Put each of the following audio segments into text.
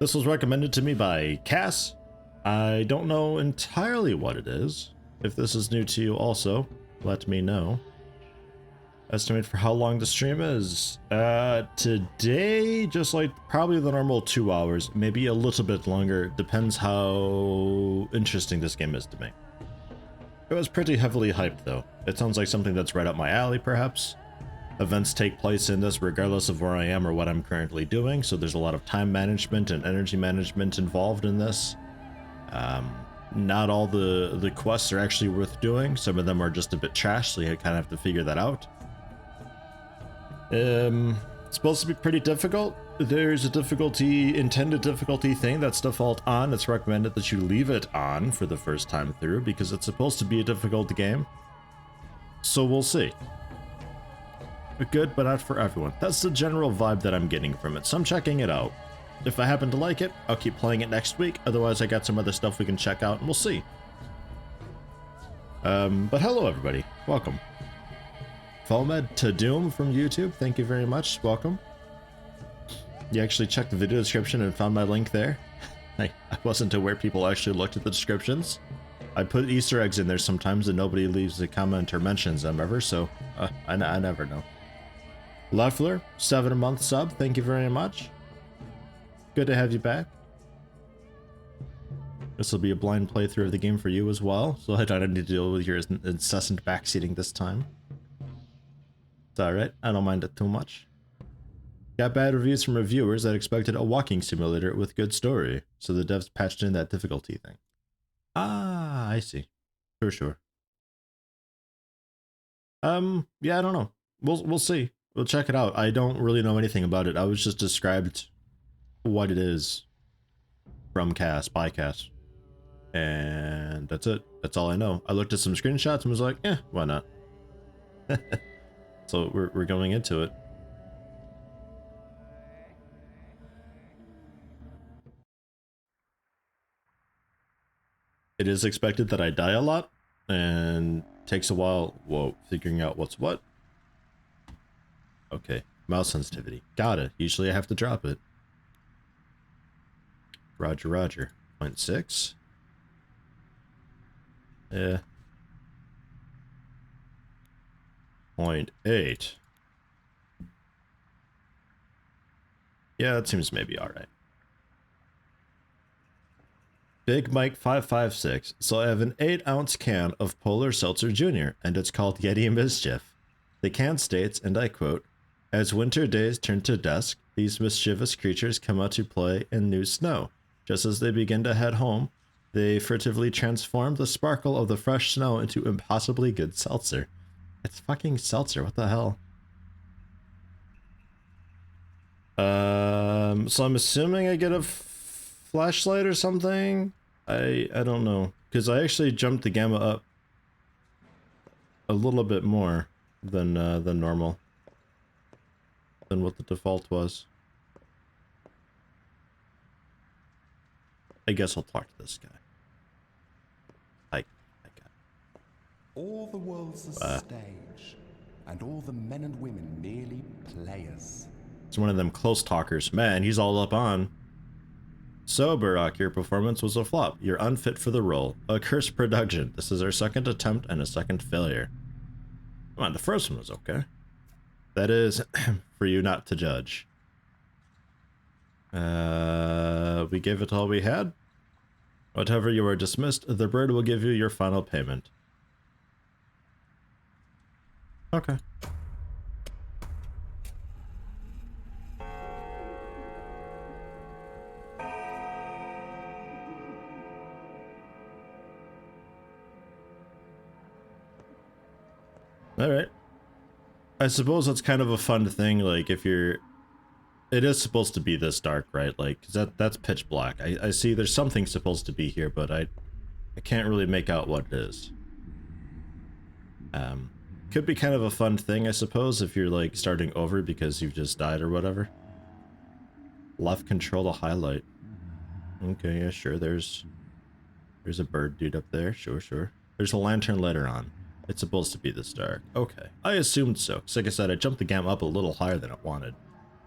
This was recommended to me by Cass. I don't know entirely what it is. If this is new to you also, let me know. Estimate for how long the stream is? Today, just like probably the normal 2 hours, maybe a little bit longer. Depends how interesting this game is to me. It was pretty heavily hyped though. It sounds like something that's right up my alley perhaps. Events take place in this regardless of where I am or what I'm currently doing, so there's a lot of time management and energy management involved in this. Not all the quests are actually worth doing. Some of them are just a bit trash, so you kind of have to figure that out. It's supposed to be pretty difficult. There's a intended difficulty thing that's default on. It's recommended that you leave it on for the first time through because it's supposed to be a difficult game. So we'll see. Good, but not for everyone. That's the general vibe that I'm getting from it, so I'm checking it out. If I happen to like it, I'll keep playing it next week. Otherwise, I got some other stuff we can check out, and we'll see. But hello, everybody. Welcome. Fomed to Doom from YouTube, thank you very much. Welcome. You actually checked the video description and found my link there? I wasn't aware people actually looked at the descriptions. I put Easter eggs in there sometimes and nobody leaves a comment or mentions them ever, so I never know. Leffler, 7-month sub, thank you very much. Good to have you back. This will be a blind playthrough of the game for you as well, so I don't need to deal with your incessant backseating this time. It's alright, I don't mind it too much. Got bad reviews from reviewers that expected a walking simulator with good story, so the devs patched in that difficulty thing. Ah, I see. Sure. Yeah, I don't know. We'll see. We'll check it out. I don't really know anything about it. I was just described what it is from Cass, by Cass. And that's it. That's all I know. I looked at some screenshots and was like, why not? So we're going into it. It is expected that I die a lot and takes a while, figuring out what's what. Okay, mouse sensitivity. Got it. Usually I have to drop it. Roger. 0.6. Yeah. 0.8. Yeah, that seems maybe alright. Big Mike 556. So I have an 8-ounce can of Polar Seltzer Jr., and it's called Yeti Mischief. The can states, and I quote, "As winter days turn to dusk, these mischievous creatures come out to play in new snow. Just as they begin to head home, they furtively transform the sparkle of the fresh snow into impossibly good seltzer." It's fucking seltzer, what the hell? So I'm assuming I get a flashlight or something? I don't know, because I actually jumped the gamma up a little bit more than normal, than what the default was. I guess I'll talk to this guy. Hi guy. All the world's a stage, and all the men and women merely players. It's one of them close talkers. Man, he's all up on. So, Barack, your performance was a flop. You're unfit for the role. A cursed production. This is our second attempt and a second failure. Come on, the first one was okay. That is for you not to judge. We gave it all we had. Whatever you are dismissed, the bird will give you your final payment. Okay. Alright. I suppose that's kind of a fun thing, like, if you're... It is supposed to be this dark, right? Like, 'cause that's pitch black. I see there's something supposed to be here, but I can't really make out what it is. Could be kind of a fun thing, I suppose, if you're, like, starting over because you've just died or whatever. Left control to highlight. Okay, yeah, sure, there's a bird dude up there, sure. There's a lantern later on. It's supposed to be this dark. Okay, I assumed so. 'Cause like I said, I jumped the gamma up a little higher than it wanted.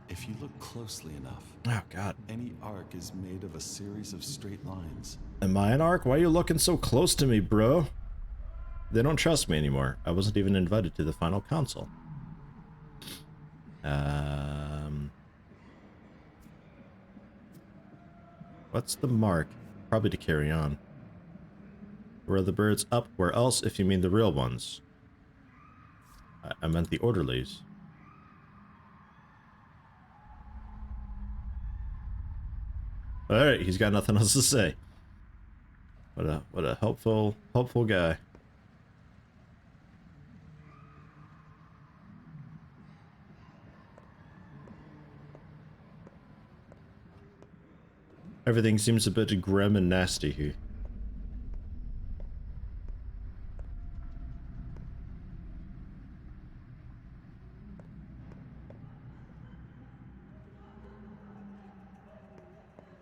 If you look closely enough, Oh, God. any arc is made of a series of straight lines. Am I an arc? Why are you looking so close to me, bro? They don't trust me anymore. I wasn't even invited to the final council. What's the mark? Probably to carry on. Where are the birds up? Where else if you mean the real ones? I meant the orderlies. Alright, he's got nothing else to say. What a helpful guy. Everything seems a bit grim and nasty here.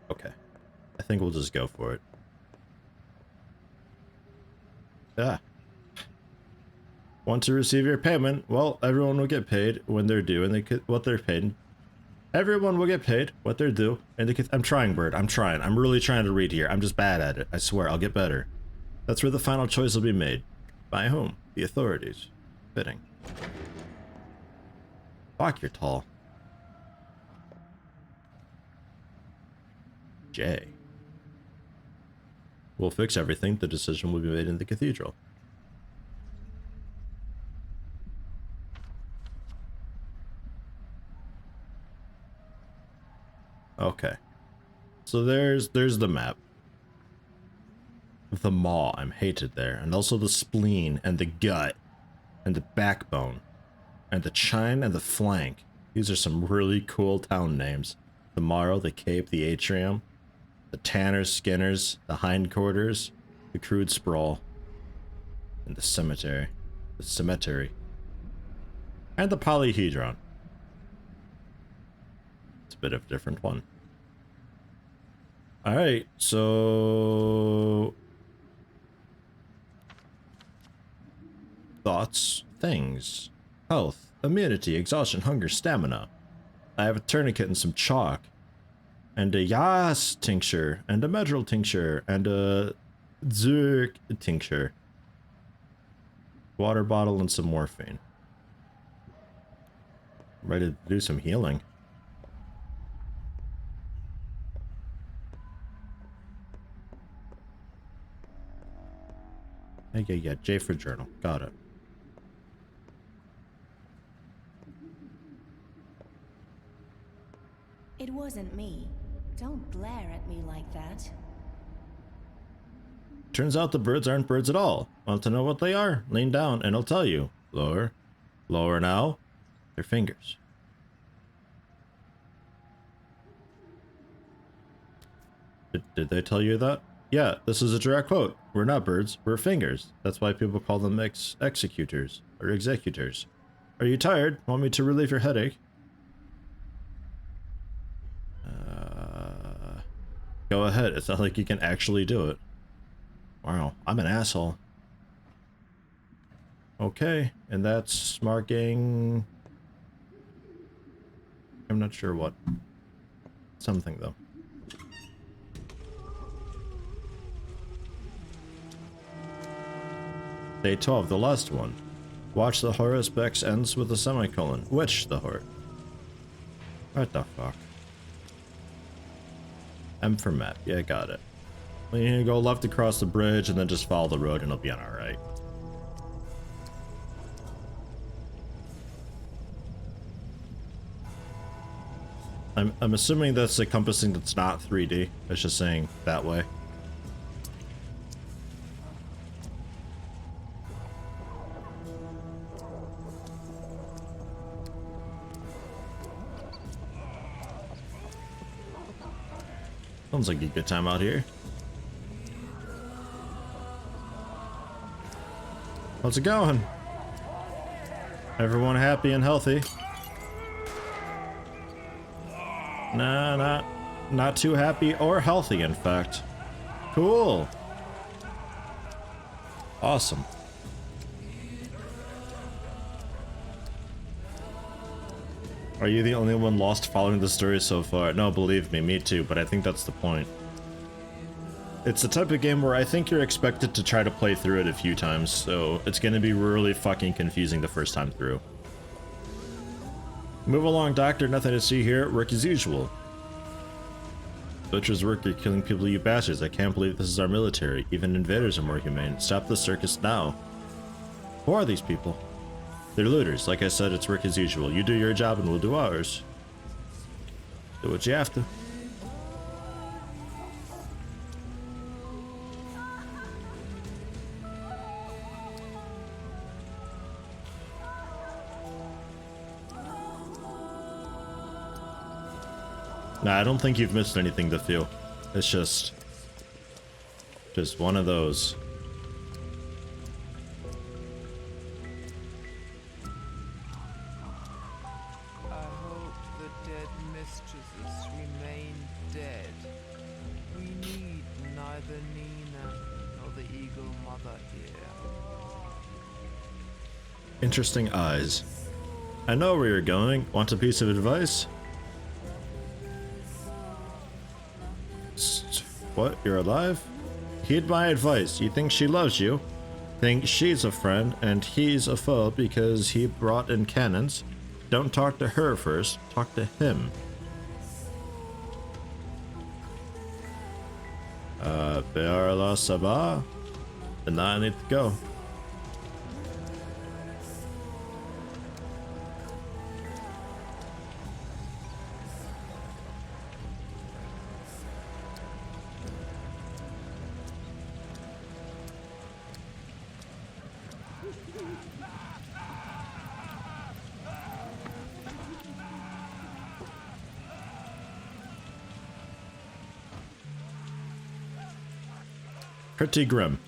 Okay. I think we'll just go for it. Ah. Want to receive your payment? Well, everyone will get paid when they're due and what they're paid. Everyone will get paid what they're due and I'm trying, Bird. I'm trying. I'm really trying to read here. I'm just bad at it. I swear, I'll get better. That's where the final choice will be made. By whom? The authorities. Fitting. Fuck, you're tall. J. We'll fix everything. The decision will be made in the cathedral. Okay. So there's the map. The maw, I'm hated there. And also the spleen and the gut and the backbone and the chine and the flank. These are some really cool town names. The Morrow, the Cape, the Atrium, the Tanners, Skinners, the Hindquarters, the Crude Sprawl, and the Cemetery. The Cemetery. And the Polyhedron. It's a bit of a different one. Alright, so... Thoughts, things, health, immunity, exhaustion, hunger, stamina. I have a tourniquet and some chalk. And a Yas tincture, and a Medril tincture, and a Zurk tincture. Water bottle and some morphine. I'm ready to do some healing. Yeah, J for journal. Got it. It wasn't me. Don't glare at me like that. Turns out the birds aren't birds at all. Want to know what they are? Lean down and I'll tell you. Lower. Lower now. Their fingers. Did they tell you that? Yeah, this is a direct quote. We're not birds, we're fingers. That's why people call them executors or executors. Are you tired? Want me to relieve your headache? Go ahead. It's not like you can actually do it. Wow, I'm an asshole. Okay, and that's marking... I'm not sure what. Something, though. Day 12, the last one. Watch the Horus Bex ends with a semicolon. Which the Horus? What the fuck? M for map. Yeah, got it. Well, you need to go left across the bridge and then just follow the road and it'll be on our right. I'm assuming that's a compassing that's not 3D. It's just saying that way. Sounds like a good time out here. How's it going? Everyone happy and healthy? Nah, not too happy or healthy, in fact. Cool. Are you the only one lost following the story so far? No, believe me, me too, but I think that's the point. It's the type of game where I think you're expected to try to play through it a few times, so it's gonna be really fucking confusing the first time through. Move along, Doctor. Nothing to see here. Work as usual. Butcher's work, you're killing people, you bastards. I can't believe this is our military. Even invaders are more humane. Stop the circus now. Who are these people? They're looters. Like I said, it's work as usual. You do your job and we'll do ours. Do what you have to. Nah, I don't think you've missed anything to feel. It's just one of those. I hope the dead mistresses remain dead. We need neither Nina nor the Eagle Mother here. Interesting eyes. I know where you're going. Want a piece of advice? What? You're alive? Heed my advice. You think she loves you? Think she's a friend and he's a foe because he brought in cannons? Don't talk to her first. Talk to him. Bear la Sabah? And now I need to go. Pretty grim.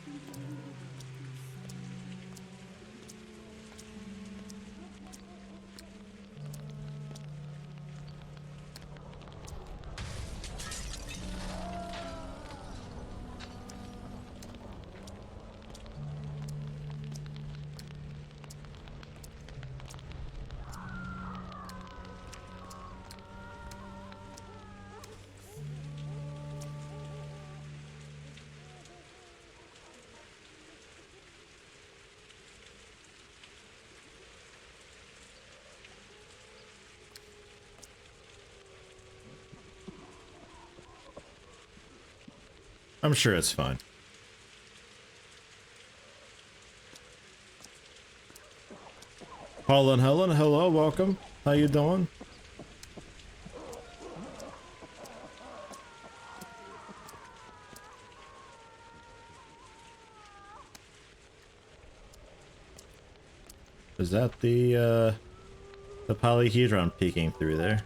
I'm sure it's fine. Paul and Helen, hello, welcome. How you doing? Is that the polyhedron peeking through there?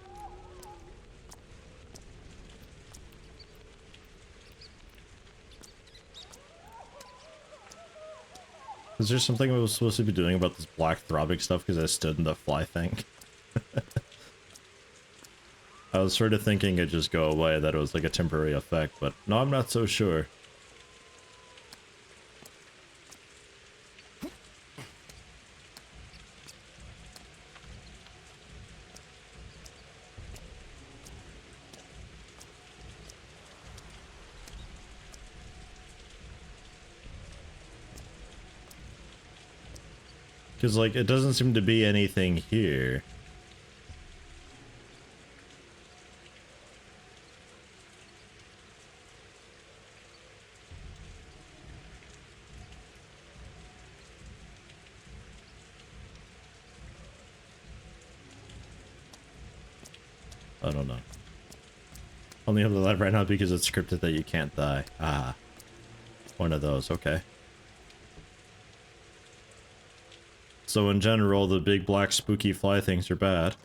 Is there something I was supposed to be doing about this black throbbing stuff because I stood in the fly thing? I was sort of thinking it'd just go away, that it was like a temporary effect, but no, I'm not so sure. Because, like, it doesn't seem to be anything here. I don't know. Only have the light right now because it's scripted that you can't die. Ah. One of those, okay. So in general, the big black spooky fly things are bad.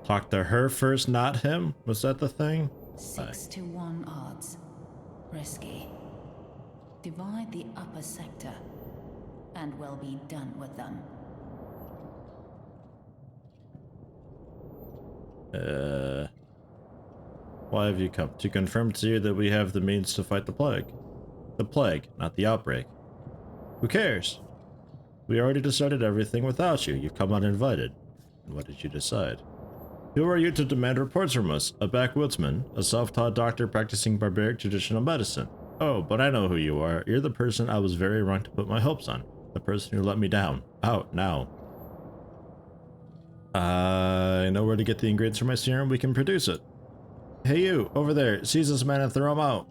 Talk to her first, not him? Was that the thing? 6-to-1 odds. Risky. Divide the upper sector, and we'll be done with them. Why have you come? To confirm to you that we have the means to fight the plague. The plague, not the outbreak. Who cares? We already decided everything without you. You've come uninvited. And what did you decide? Who are you to demand reports from us? A backwoodsman, a self-taught doctor practicing barbaric traditional medicine. Oh, but I know who you are. You're the person I was very wrong to put my hopes on. The person who let me down. Out now. I know where to get the ingredients for my serum. We can produce it. Hey you, over there. Seize this man and throw him out.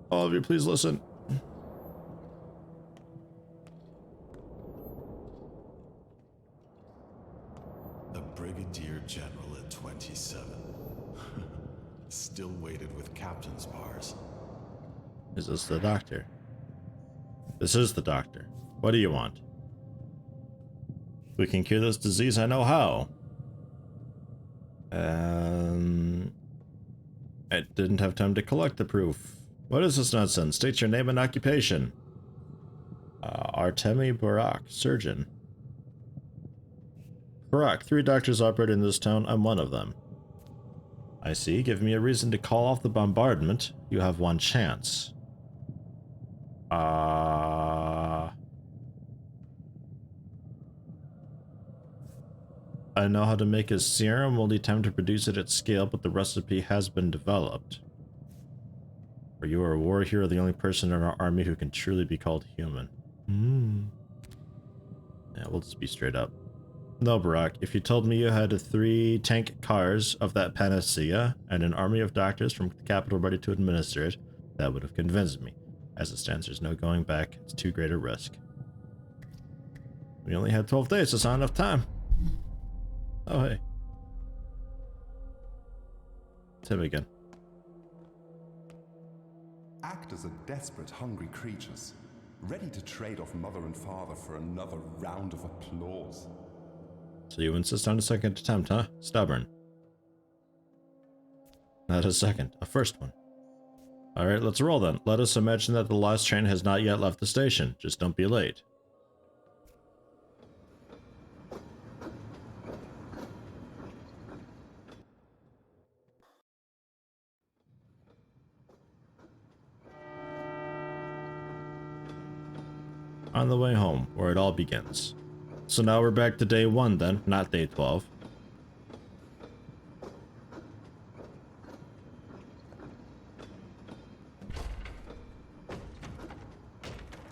All of you, please listen. A brigadier general at 27. Still weighted with captain's bars. Is this the doctor? This is the doctor. What do you want? We can cure this disease, I know how. I didn't have time to collect the proof. What is this nonsense? State your name and occupation. Artemi Barak, surgeon. Barak, 3 doctors operate in this town. I'm one of them. I see. Give me a reason to call off the bombardment. You have one chance. I know how to make a serum. We'll need time to produce it at scale, but the recipe has been developed. For you are a war hero, the only person in our army who can truly be called human. Yeah, we'll just be straight up. No, Barak, if you told me you had 3 tank cars of that panacea and an army of doctors from the capital ready to administer it, that would have convinced me. As it stands, there's no going back. It's too great a risk. We only had 12 days. That's not enough time. Oh, hey. It's him again. Actors are desperate, hungry creatures, ready to trade off mother and father for another round of applause. So you insist on a second attempt, huh? Stubborn. Not a second, a first one. Alright, let's roll then. Let us imagine that the last train has not yet left the station. Just don't be late. On the way home, where it all begins. So now we're back to day 1 then, not day 12.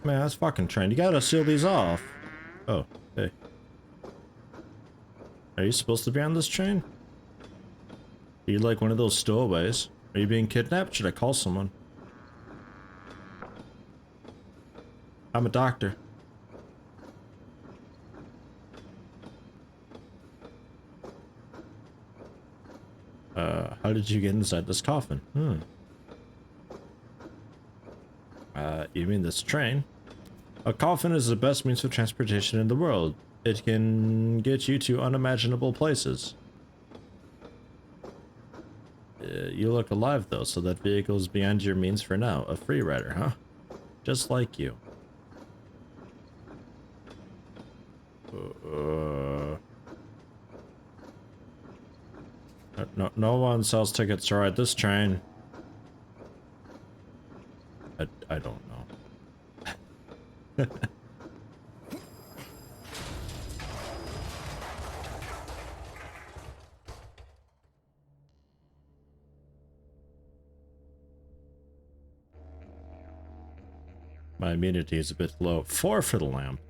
Man, that's fucking train. You gotta seal these off. Oh, hey. Are you supposed to be on this train? Are you like one of those stowaways? Are you being kidnapped? Should I call someone? I'm a doctor. How did you get inside this coffin? You mean this train? A coffin is the best means of transportation in the world. It can get you to unimaginable places. You look alive though, so that vehicle is beyond your means for now. A free rider, huh? Just like you. No one sells tickets to ride this train. I don't know. My immunity is a bit low. 4 for the lamp.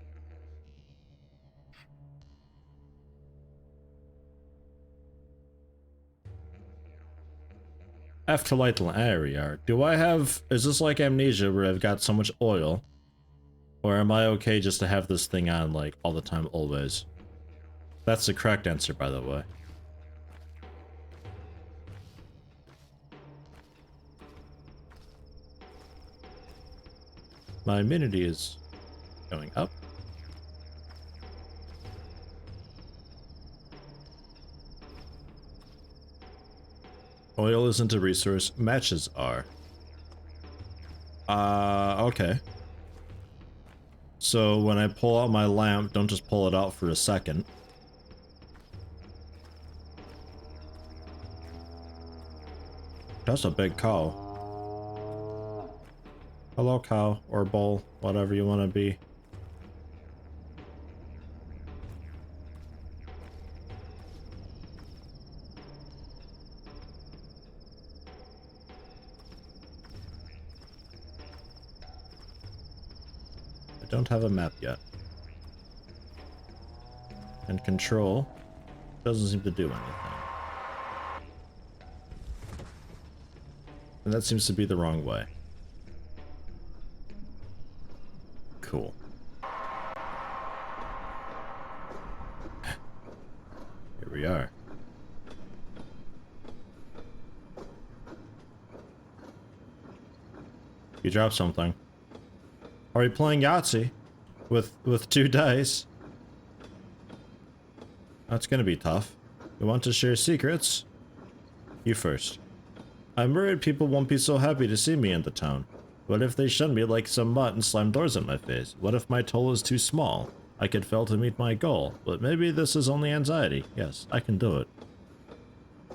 F to light the area. Do I have... Is this like amnesia where I've got so much oil? Or am I okay just to have this thing on, like, all the time, always? That's the correct answer, by the way. My immunity is going up. Oil isn't a resource, matches are. Okay. So when I pull out my lamp, don't just pull it out for a second. That's a big cow. Hello, cow, or bull, whatever you want to be. I don't have a map yet. And control doesn't seem to do anything. And that seems to be the wrong way. Cool. Here we are. You dropped something. Are we playing Yahtzee? With 2 dice? That's gonna be tough. You want to share secrets? You first. I'm worried people won't be so happy to see me in the town. What if they shun me like some mutt and slam doors in my face? What if my toll is too small? I could fail to meet my goal, but maybe this is only anxiety. Yes, I can do it.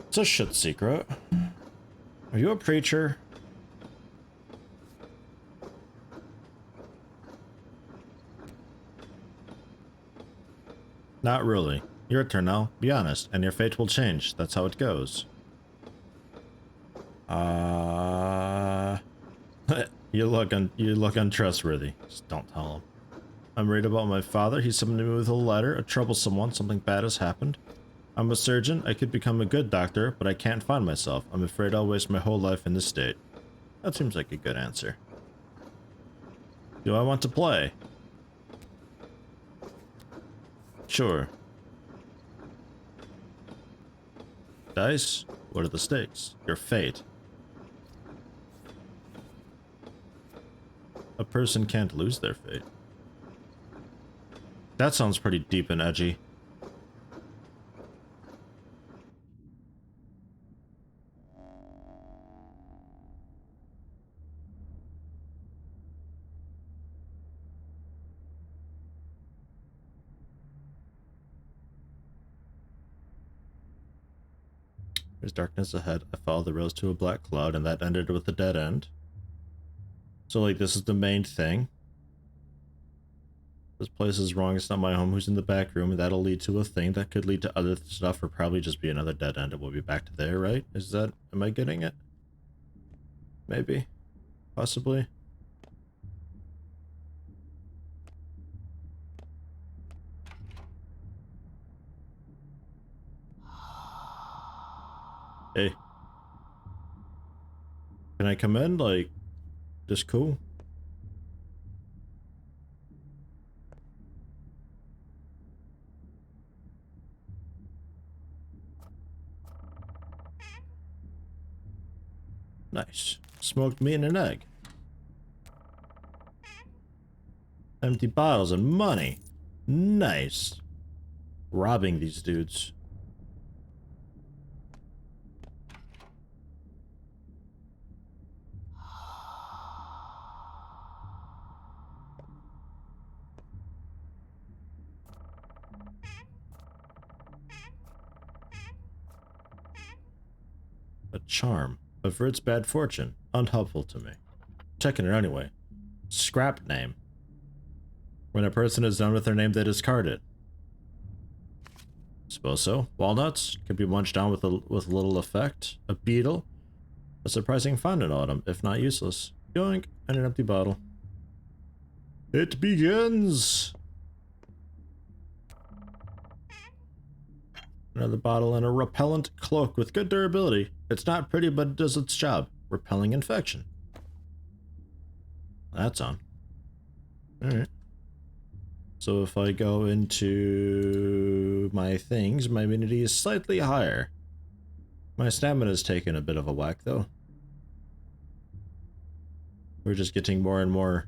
It's a shit secret. Are you a preacher? Not really. Your turn now. Be honest, and your fate will change. That's how it goes. You look untrustworthy. Just don't tell him. I'm worried about my father. He summoned me with a letter, a troublesome one. Something bad has happened. I'm a surgeon. I could become a good doctor, but I can't find myself. I'm afraid I'll waste my whole life in this state. That seems like a good answer. Do I want to play? Sure. Dice? What are the stakes? Your fate. A person can't lose their fate. That sounds pretty deep and edgy. There's darkness ahead. I followed the rails to a black cloud, and that ended with a dead end. So, like, this is the main thing. This place is wrong. It's not my home. Who's in the back room? And that'll lead to a thing that could lead to other stuff, or probably just be another dead end, and we'll be back to there, right? Is that... am I getting it? Maybe. Possibly. Hey. Can I come in? Like, just cool? Nice. Smoked meat and an egg. Empty bottles and money. Nice. Robbing these dudes. A charm. Averts bad fortune. Unhelpful to me. Checking it anyway. Scrap name. When a person is done with their name, they discard it. Suppose so. Walnuts could be munched down with little effect. A beetle. A surprising find in autumn, if not useless. Yoink, and an empty bottle. It begins! Another bottle and a repellent cloak with good durability. It's not pretty, but it does its job. Repelling infection. That's on. Alright. So if I go into my things, my immunity is slightly higher. My stamina's taken a bit of a whack, though. We're just getting more and more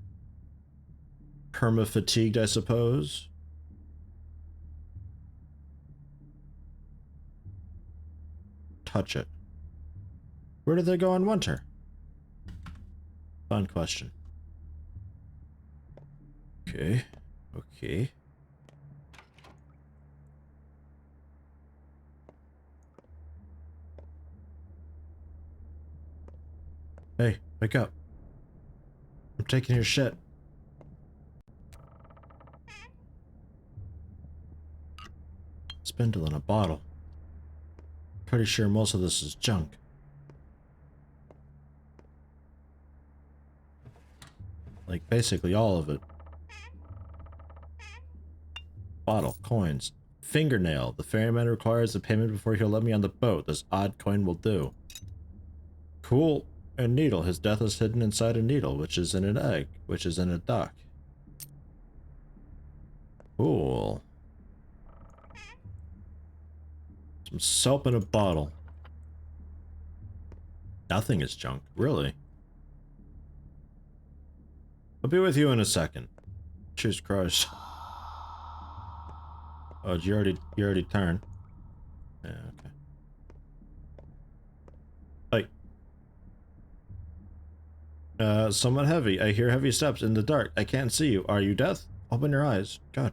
perma-fatigued, I suppose. Touch it. Where do they go in winter? Fun question. Okay. Okay. Hey, wake up. I'm taking your shit. Spindle in a bottle. Pretty sure most of this is junk. Like, basically all of it. Bottle, coins. Fingernail. The ferryman requires a payment before he'll let me on the boat. This odd coin will do. Cool. A needle. His death is hidden inside a needle, which is in an egg, which is in a duck. Cool. Some soap in a bottle. Nothing is junk, really. I'll be with you in a second. Cheers, Christ. Oh, did you already turned? Yeah, okay. Somewhat heavy. I hear heavy steps in the dark. I can't see you. Are you death? Open your eyes. God.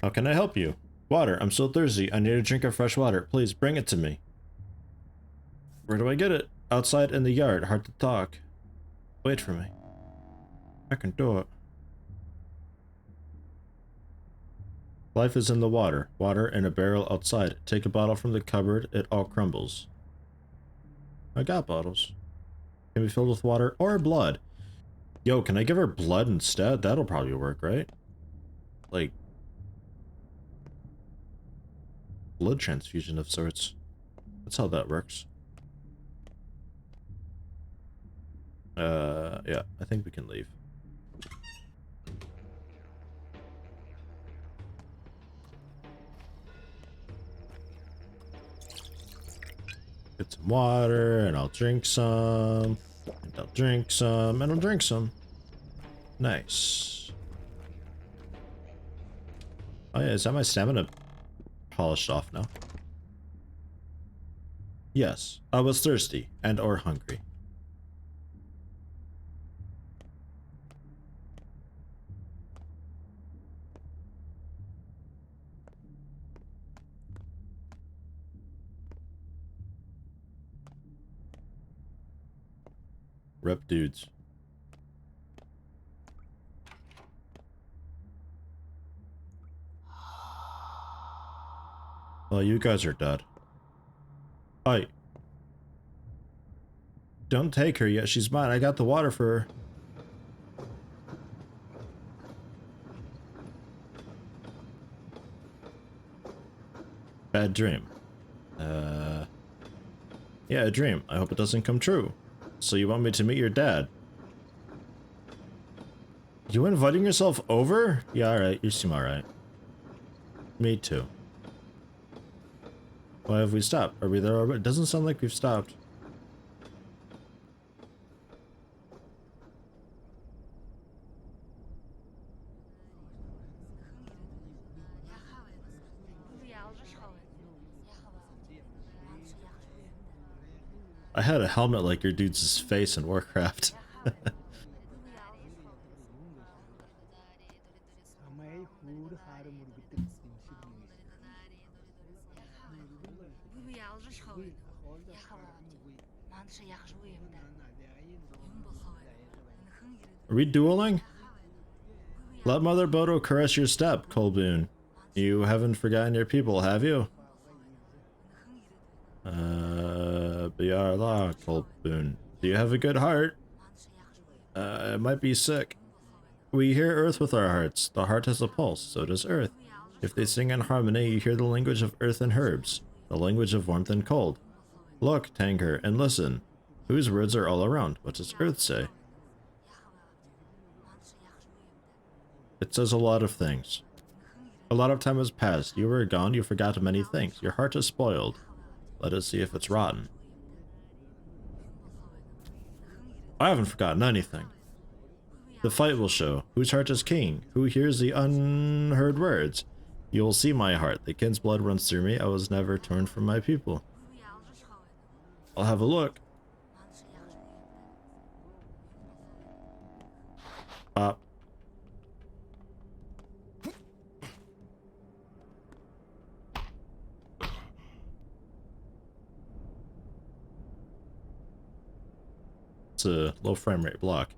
How can I help you? Water. I'm so thirsty. I need a drink of fresh water. Please bring it to me. Where do I get it? Outside in the yard. Hard to talk. Wait for me. I can do it. Life is in the water. Water in a barrel outside. Take a bottle from the cupboard. It all crumbles. I got bottles. Can be filled with water or blood. Yo, can I give her blood instead? That'll probably work, right? Like, blood transfusion of sorts. That's how that works. Yeah, I think we can leave. Get some water, and I'll drink some. And I'll drink some, and I'll drink some. Nice. Oh yeah, is that my stamina polished off now? Yes, I was thirsty and or hungry. Rep dudes. Well, you guys are dead. Hi. Don't take her yet, she's mine. I got the water for her. Bad dream. Yeah, a dream. I hope it doesn't come true. So you want me to meet your dad? You inviting yourself over? Yeah, alright. You seem alright. Me too. Why have we stopped? Are we there already? It doesn't sound like we've stopped. I had a helmet like your dude's face in Warcraft. Are we dueling? Let Mother Bodo caress your step, Colboon. You haven't forgotten your people, have you? Biarla, Colboon. Do you have a good heart? It might be sick. We hear Earth with our hearts. The heart has a pulse, so does Earth. If they sing in harmony, you hear the language of earth and herbs, the language of warmth and cold. Look, Tanger, and listen. Whose words are all around? What does Earth say? It says a lot of things. A lot of time has passed. You were gone, you forgot many things. Your heart is spoiled. Let us see if it's rotten. I haven't forgotten anything. The fight will show. Whose heart is king? Who hears the unheard words? You will see my heart. The kin's blood runs through me. I was never torn from my people. I'll have a look. Pop. That's a low frame rate block.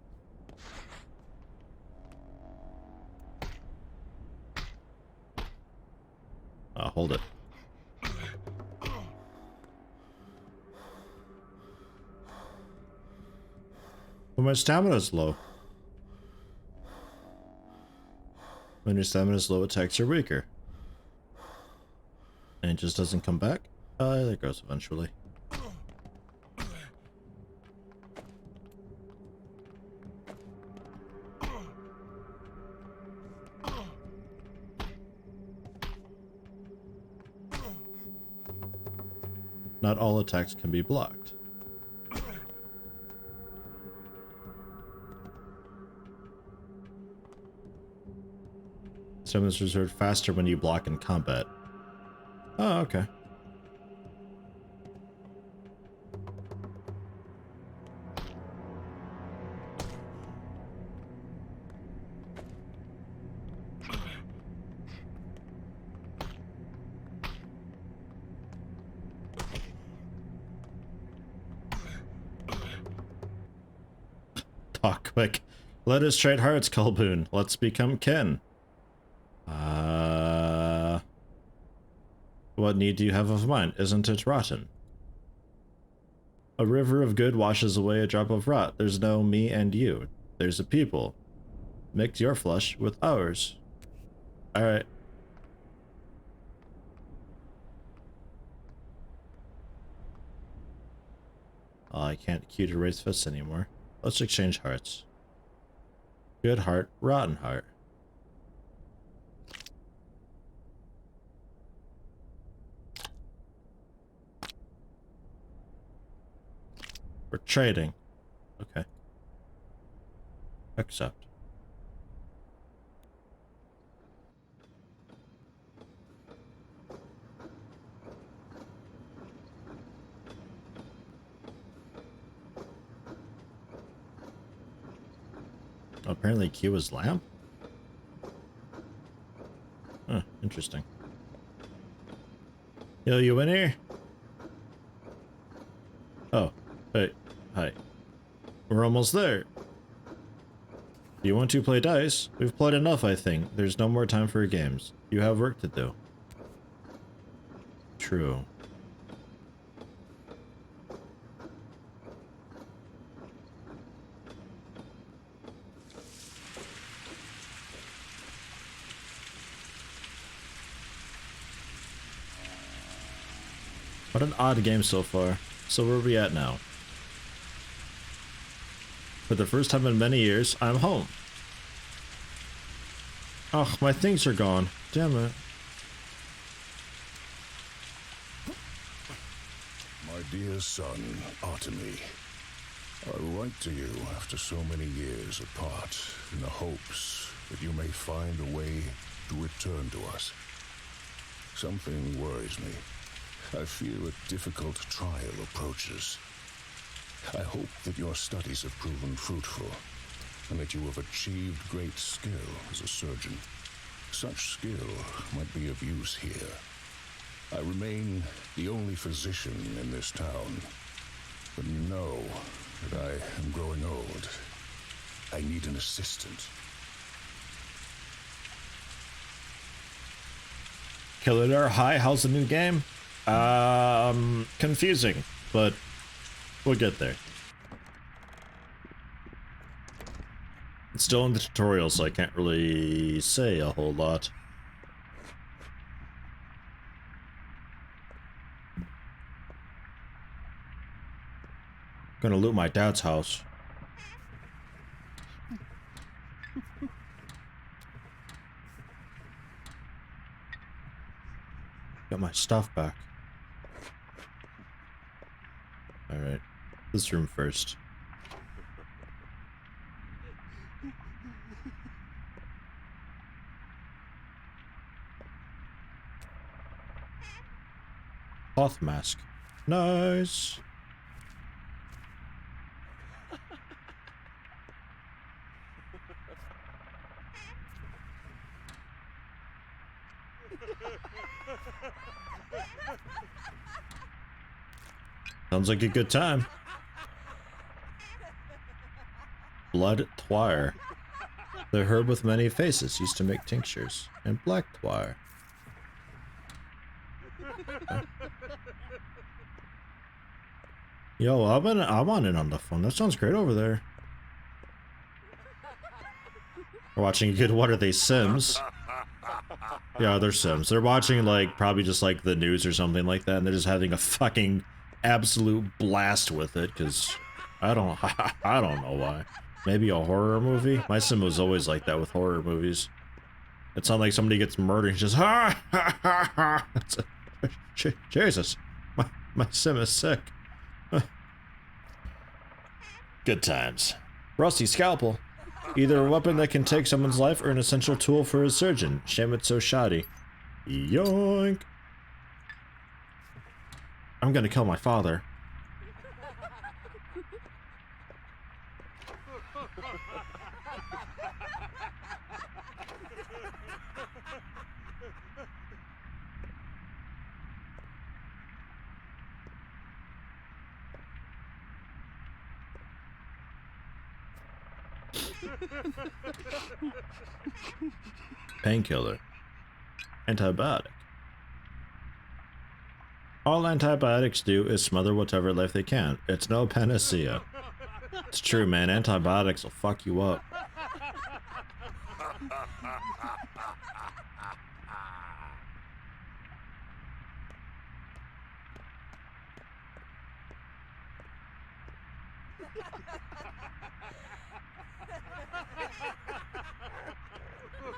Hold it. Well, my stamina's low. When your stamina's low, attacks are weaker. And it just doesn't come back? There it goes eventually. Not all attacks can be blocked. Stamina is reserved faster when you block in combat. Oh, okay. Talk quick. Let us trade hearts, Colboon. Let's become kin. What need do you have of mine? Isn't it rotten? A river of good washes away a drop of rot. There's no me and you. There's a people. Mix your flesh with ours. Alright. Oh, I can't queue to raise fists anymore. Let's exchange hearts. Good heart, rotten heart. We're trading. Okay. Accept. Apparently Q is lamp? Huh, interesting. Yo, you in here? Oh, hey, hi. We're almost there. Do you want to play dice? We've played enough, I think. There's no more time for games. You have work to do. True. What an odd game so far. So where are we at now? For the first time in many years, I'm home. Oh, my things are gone. Damn it. My dear son, Artemy, I write to you after so many years apart in the hopes that you may find a way to return to us. Something worries me. I fear a difficult trial approaches. I hope that your studies have proven fruitful, and that you have achieved great skill as a surgeon. Such skill might be of use here. I remain the only physician in this town, but know that I am growing old. I need an assistant. Killer, hi, how's the new game? Confusing, but we'll get there. It's still in the tutorial, so I can't really say a whole lot. Gonna loot my dad's house. Got my stuff back. Alright, this room first. Cloth mask. Nice. Sounds like a good time. blood twire. The herb with many faces used to make tinctures. And black twire. Okay. Yo, I'm on it on the phone. That sounds great over there. We're watching a good, what are they, Sims? Yeah, they're Sims. They're watching, like, probably just, like, the news or something like that, and they're just having a fucking absolute blast with it, because I don't know why. Maybe a horror movie? My Sim was always like that with horror movies. It's not like somebody gets murdered and just, ha ha ha ha. Jesus, my Sim is sick. Good times. Rusty scalpel. Either a weapon that can take someone's life or an essential tool for a surgeon. Shame it's so shoddy. Yoink. I'm gonna kill my father. Painkiller. Antibiotic. All antibiotics do is smother whatever life they can. It's no panacea. It's true, man. Antibiotics will fuck you up.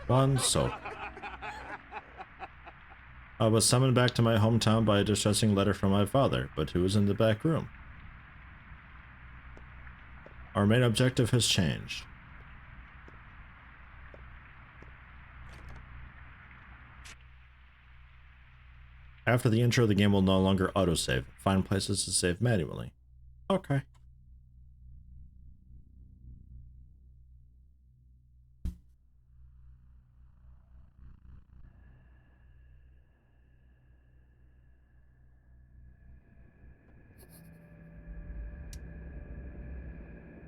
One soap. I was summoned back to my hometown by a distressing letter from my father, but who was in the back room? Our main objective has changed. After the intro, the game will no longer autosave. Find places to save manually. Okay.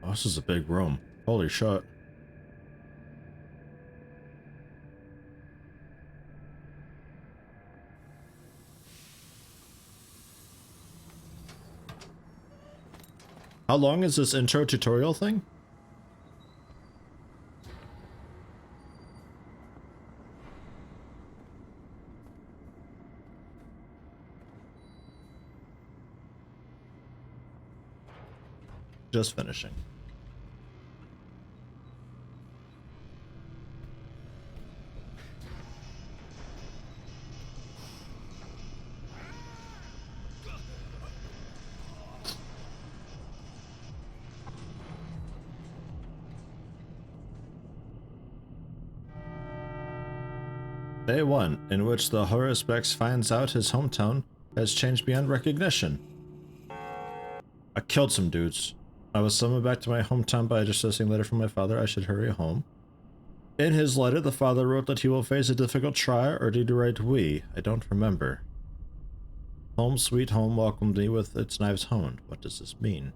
Oh, this is a big room. Holy shit. How long is this intro tutorial thing? Just finishing. Day 1, in which the Horospex finds out his hometown has changed beyond recognition. I killed some dudes. I was summoned back to my hometown by a distressing letter from my father. I should hurry home. In his letter, the father wrote that he will face a difficult trial or did write we. I don't remember. Home sweet home welcomed me with its knives honed. What does this mean?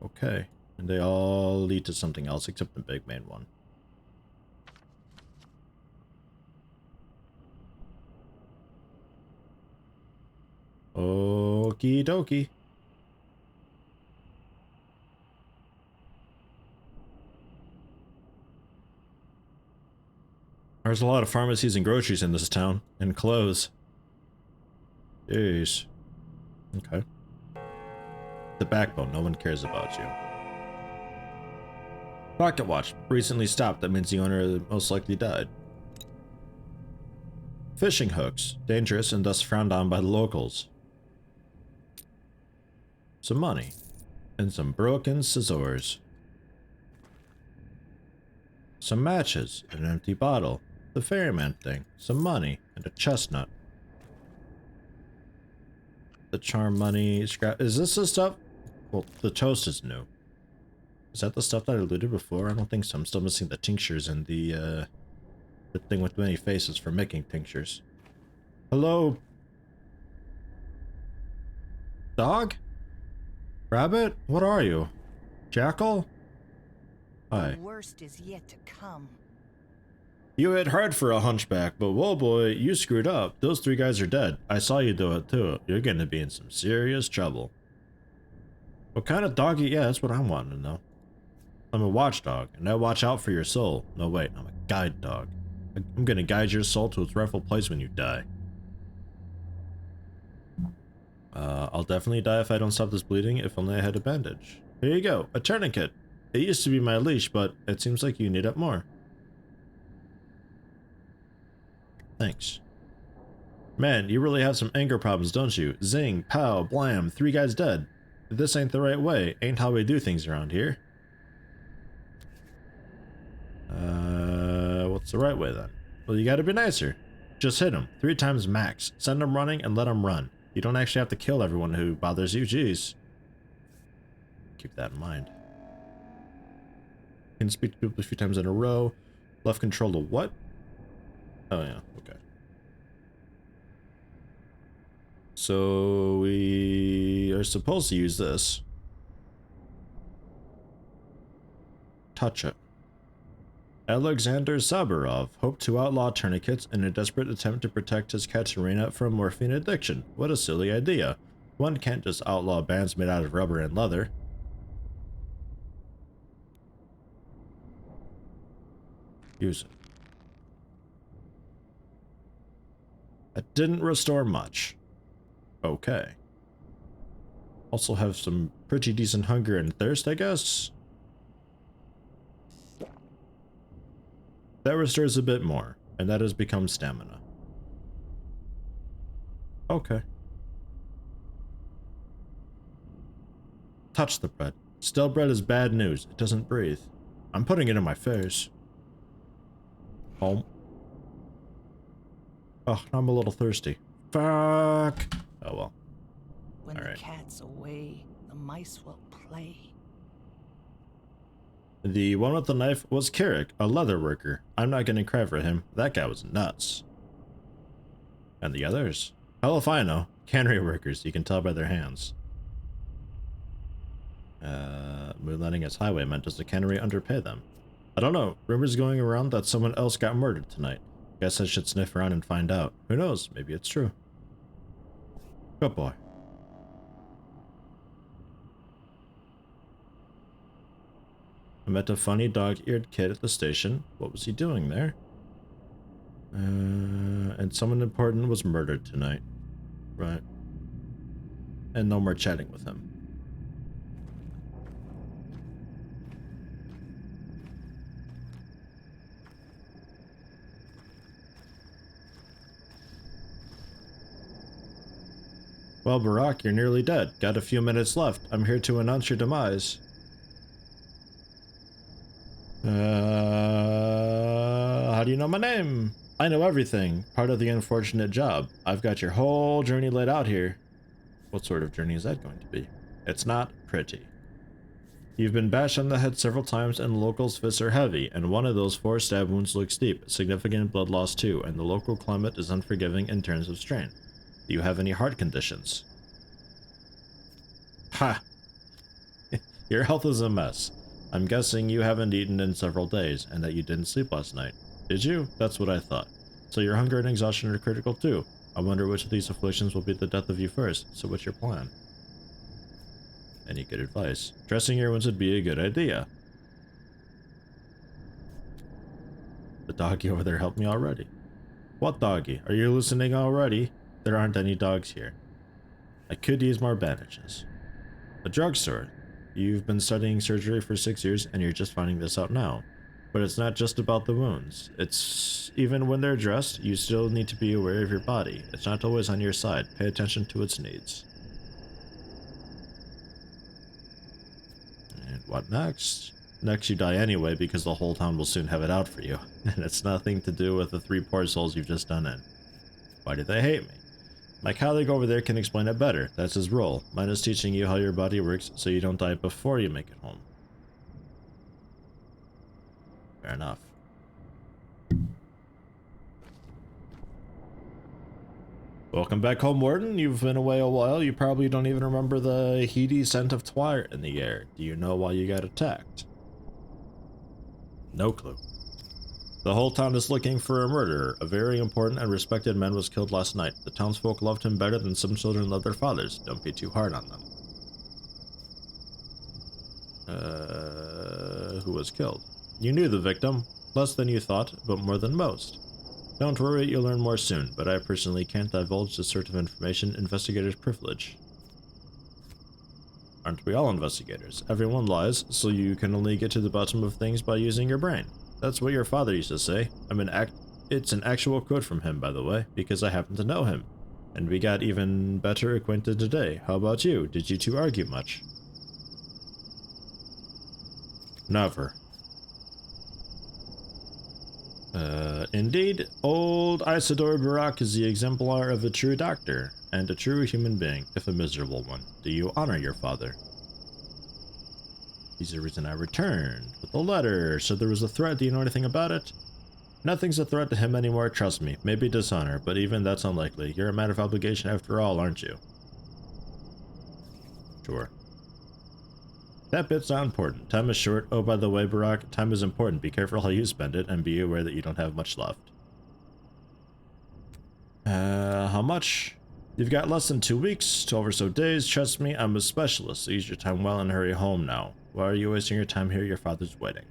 Okay. And they all lead to something else except the big main one. Okie dokie. There's a lot of pharmacies and groceries in this town, and clothes. Jeez. Okay. The backbone, no one cares about you. Pocket watch, recently stopped, that means the owner most likely died. Fishing hooks, dangerous and thus frowned on by the locals. Some money, and some broken scissors. Some matches, and an empty bottle. The ferryman thing, some money, and a chestnut. The charm money, scrap. Is this the stuff? Well, the toast is new. Is that the stuff that I looted before? I don't think so. I'm still missing the tinctures and the thing with many faces for making tinctures. Hello? Dog? Rabbit? What are you? Jackal? Hi. The worst is yet to come. You hit hard for a hunchback, but whoa boy, you screwed up. Those 3 guys are dead. I saw you do it too. You're gonna be in some serious trouble. What kind of doggy? Yeah, that's what I'm wanting to know. I'm a watchdog, and I watch out for your soul. No wait, I'm a guide dog. I'm gonna guide your soul to its rightful place when you die. I'll definitely die if I don't stop this bleeding, if only I had a bandage. Here you go, a tourniquet. It used to be my leash, but it seems like you need it more. Thanks. Man, you really have some anger problems, don't you? Zing, pow, blam, 3 guys dead. This ain't the right way, ain't how we do things around here. What's the right way then? Well, you gotta be nicer. Just hit him, 3 times max. Send him running and let him run. You don't actually have to kill everyone who bothers you, jeez. Keep that in mind. Can speak to people a few times in a row. Left control to what? Oh yeah, okay. So we are supposed to use this. Touch it. Alexander Saburov hoped to outlaw tourniquets in a desperate attempt to protect his Katerina from morphine addiction. What a silly idea. One can't just outlaw bands made out of rubber and leather. Use it. That didn't restore much. Okay. Also have some pretty decent hunger and thirst, I guess. That restores a bit more, and that has become stamina. Okay. Touch the bread. Stale bread is bad news. It doesn't breathe. I'm putting it in my face. Oh. Oh, I'm a little thirsty. Fuck. Oh well. When All the right. cat's away, the mice will play. The one with the knife was Carrick, a leather worker. I'm not getting credit for him. That guy was nuts. And the others? Hell if I know. Cannery workers, you can tell by their hands. Moonlighting as highwaymen, does the cannery underpay them? I don't know. Rumors going around that someone else got murdered tonight. Guess I should sniff around and find out. Who knows? Maybe it's true. Good boy. I met a funny dog-eared kid at the station. What was he doing there? And someone important was murdered tonight. Right. And no more chatting with him. Well, Barack, you're nearly dead. Got a few minutes left. I'm here to announce your demise. How do you know my name? I know everything. Part of the unfortunate job. I've got your whole journey laid out here. What sort of journey is that going to be? It's not pretty. You've been bashed on the head several times and the locals' fists are heavy, and one of those 4 stab wounds looks deep. Significant blood loss too, and the local climate is unforgiving in terms of strain. Do you have any heart conditions? Ha! Your health is a mess. I'm guessing you haven't eaten in several days, and that you didn't sleep last night. Did you? That's what I thought. So your hunger and exhaustion are critical too. I wonder which of these afflictions will be the death of you first. So what's your plan? Any good advice? Dressing your wounds would be a good idea. The doggy over there helped me already. What doggy? Are you listening already? There aren't any dogs here. I could use more bandages. A drugstore. You've been studying surgery for 6 years and you're just finding this out now. But it's not just about the wounds. It's even when they're dressed, you still need to be aware of your body. It's not always on your side. Pay attention to its needs. And what next? Next you die anyway because the whole town will soon have it out for you. And it's nothing to do with the 3 poor souls you've just done in. Why do they hate me? My colleague over there can explain it better. That's his role. Mine is teaching you how your body works so you don't die before you make it home. Fair enough. Welcome back home, Warden. You've been away a while. You probably don't even remember the heady scent of twilight in the air. Do you know why you got attacked? No clue. The whole town is looking for a murderer. A very important and respected man was killed last night. The townsfolk loved him better than some children love their fathers. Don't be too hard on them. Who was killed? You knew the victim. Less than you thought, but more than most. Don't worry, you'll learn more soon, but I personally can't divulge this sort of information. Investigator's privilege. Aren't we all investigators? Everyone lies, so you can only get to the bottom of things by using your brain. That's what your father used to say. It's an actual quote from him, by the way, because I happen to know him. And we got even better acquainted today. How about you? Did you two argue much? Never. Indeed, old Isidore Barak is the exemplar of a true doctor, and a true human being, if a miserable one. Do you honor your father? He's the reason I returned, with the letter. So there was a threat. Do you know anything about it? Nothing's a threat to him anymore, trust me. Maybe dishonor, but even that's unlikely. You're a matter of obligation after all, aren't you? Sure. That bit's not important. Time is short. Oh, by the way, Barak, time is important. Be careful how you spend it, and be aware that you don't have much left. How much? You've got less than 2 weeks, 12 or so days. Trust me, I'm a specialist, so use your time well and hurry home now. Why are you wasting your time here? Your father's waiting.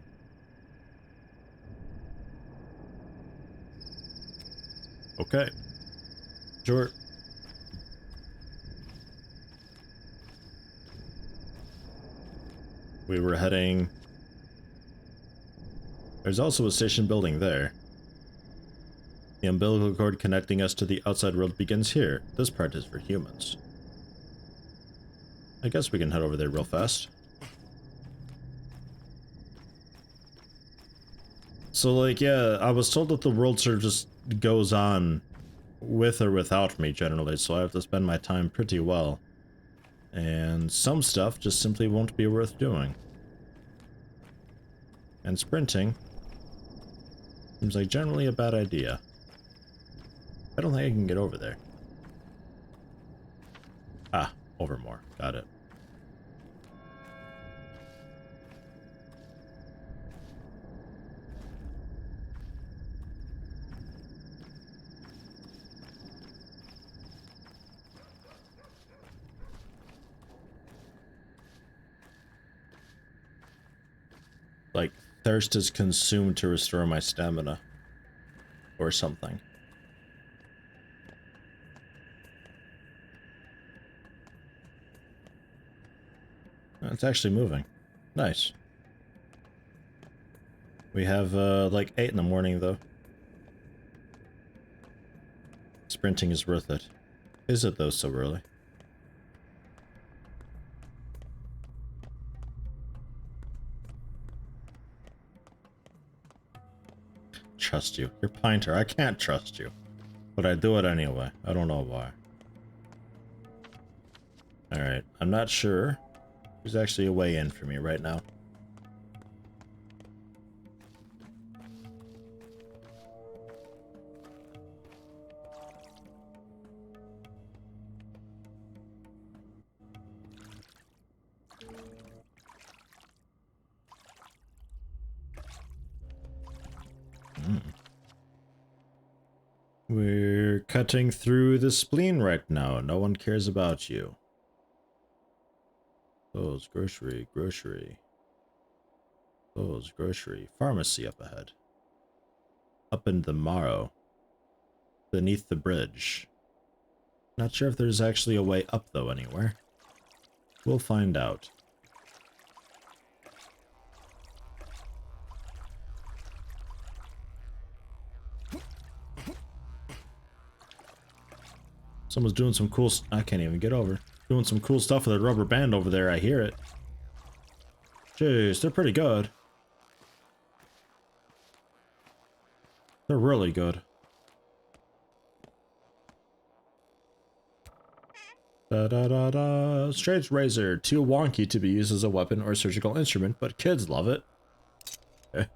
Okay. Sure. We were heading... There's also a station building there. The umbilical cord connecting us to the outside world begins here. This part is for humans. I guess we can head over there real fast. So, like, yeah, I was told that the world sort of just goes on with or without me generally, so I have to spend my time pretty well. And some stuff just simply won't be worth doing. And sprinting seems like generally a bad idea. I don't think I can get over there. Ah, over more. Got it. Like, thirst is consumed to restore my stamina. Or something. It's actually moving. Nice. We have, like 8 in the morning, though. Sprinting is worth it. Is it, though, so early? Trust you. You're Pinter. I can't trust you. But I do it anyway. I don't know why. Alright. I'm not sure. There's actually a way in for me right now. We're cutting through the spleen right now. No one cares about you. Clothes, grocery. Clothes, grocery. Pharmacy up ahead. Up in the Morrow. Beneath the bridge. Not sure if there's actually a way up, though, anywhere. We'll find out. Someone's doing some cool I can't even get over. Doing some cool stuff with a rubber band over there, I hear it. Jeez, they're pretty good. They're really good. Da-da-da-da. Straight razor. Too wonky to be used as a weapon or surgical instrument, but kids love it. Okay.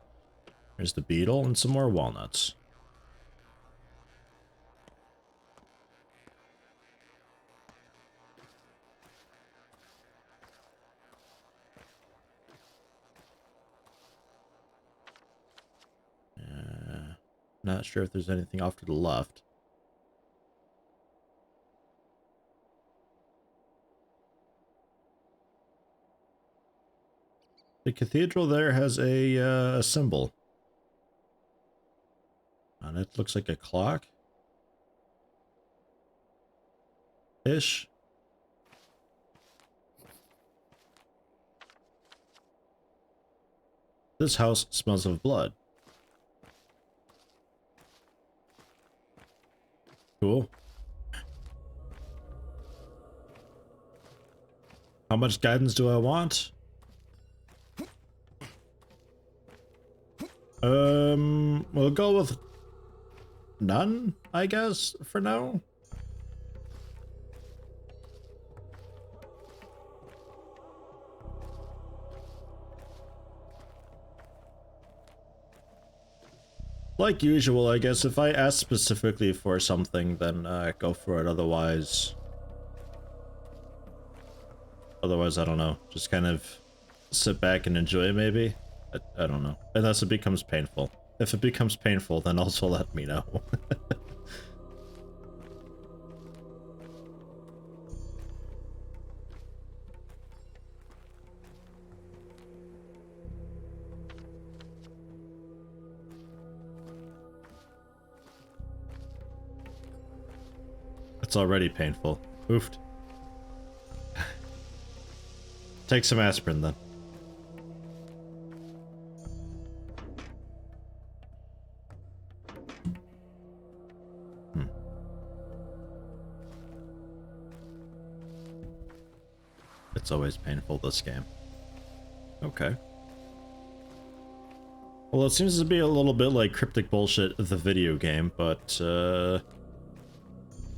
There's the beetle and some more walnuts. Not sure if there's anything off to the left. The cathedral there has a symbol. And it looks like a clock. Ish. This house smells of blood. Cool. How much guidance do I want? We'll go with none, I guess, for now. Like usual, I guess, if I ask specifically for something, then go for it. Otherwise, I don't know. Just kind of sit back and enjoy, maybe? I don't know. Unless it becomes painful. If it becomes painful, then also let me know. It's already painful. Oofed. Take some aspirin then. It's always painful, this game. Okay. Well, it seems to be a little bit like cryptic bullshit, the video game, but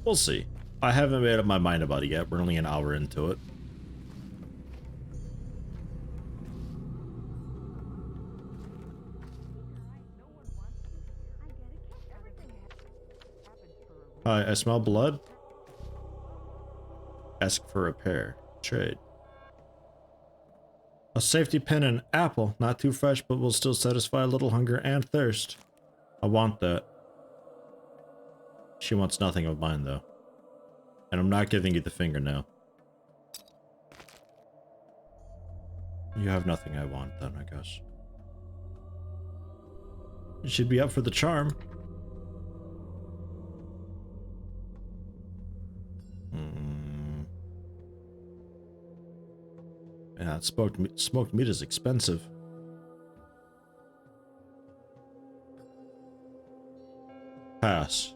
we'll see. I haven't made up my mind about it yet. We're only an hour into it. Hi, I smell blood. Ask for repair. Trade. A safety pin and apple. Not too fresh, but will still satisfy a little hunger and thirst. I want that. She wants nothing of mine, though. And I'm not giving you the finger now. You have nothing I want, then, I guess. You should be up for the charm. Yeah, smoked meat is expensive. Pass.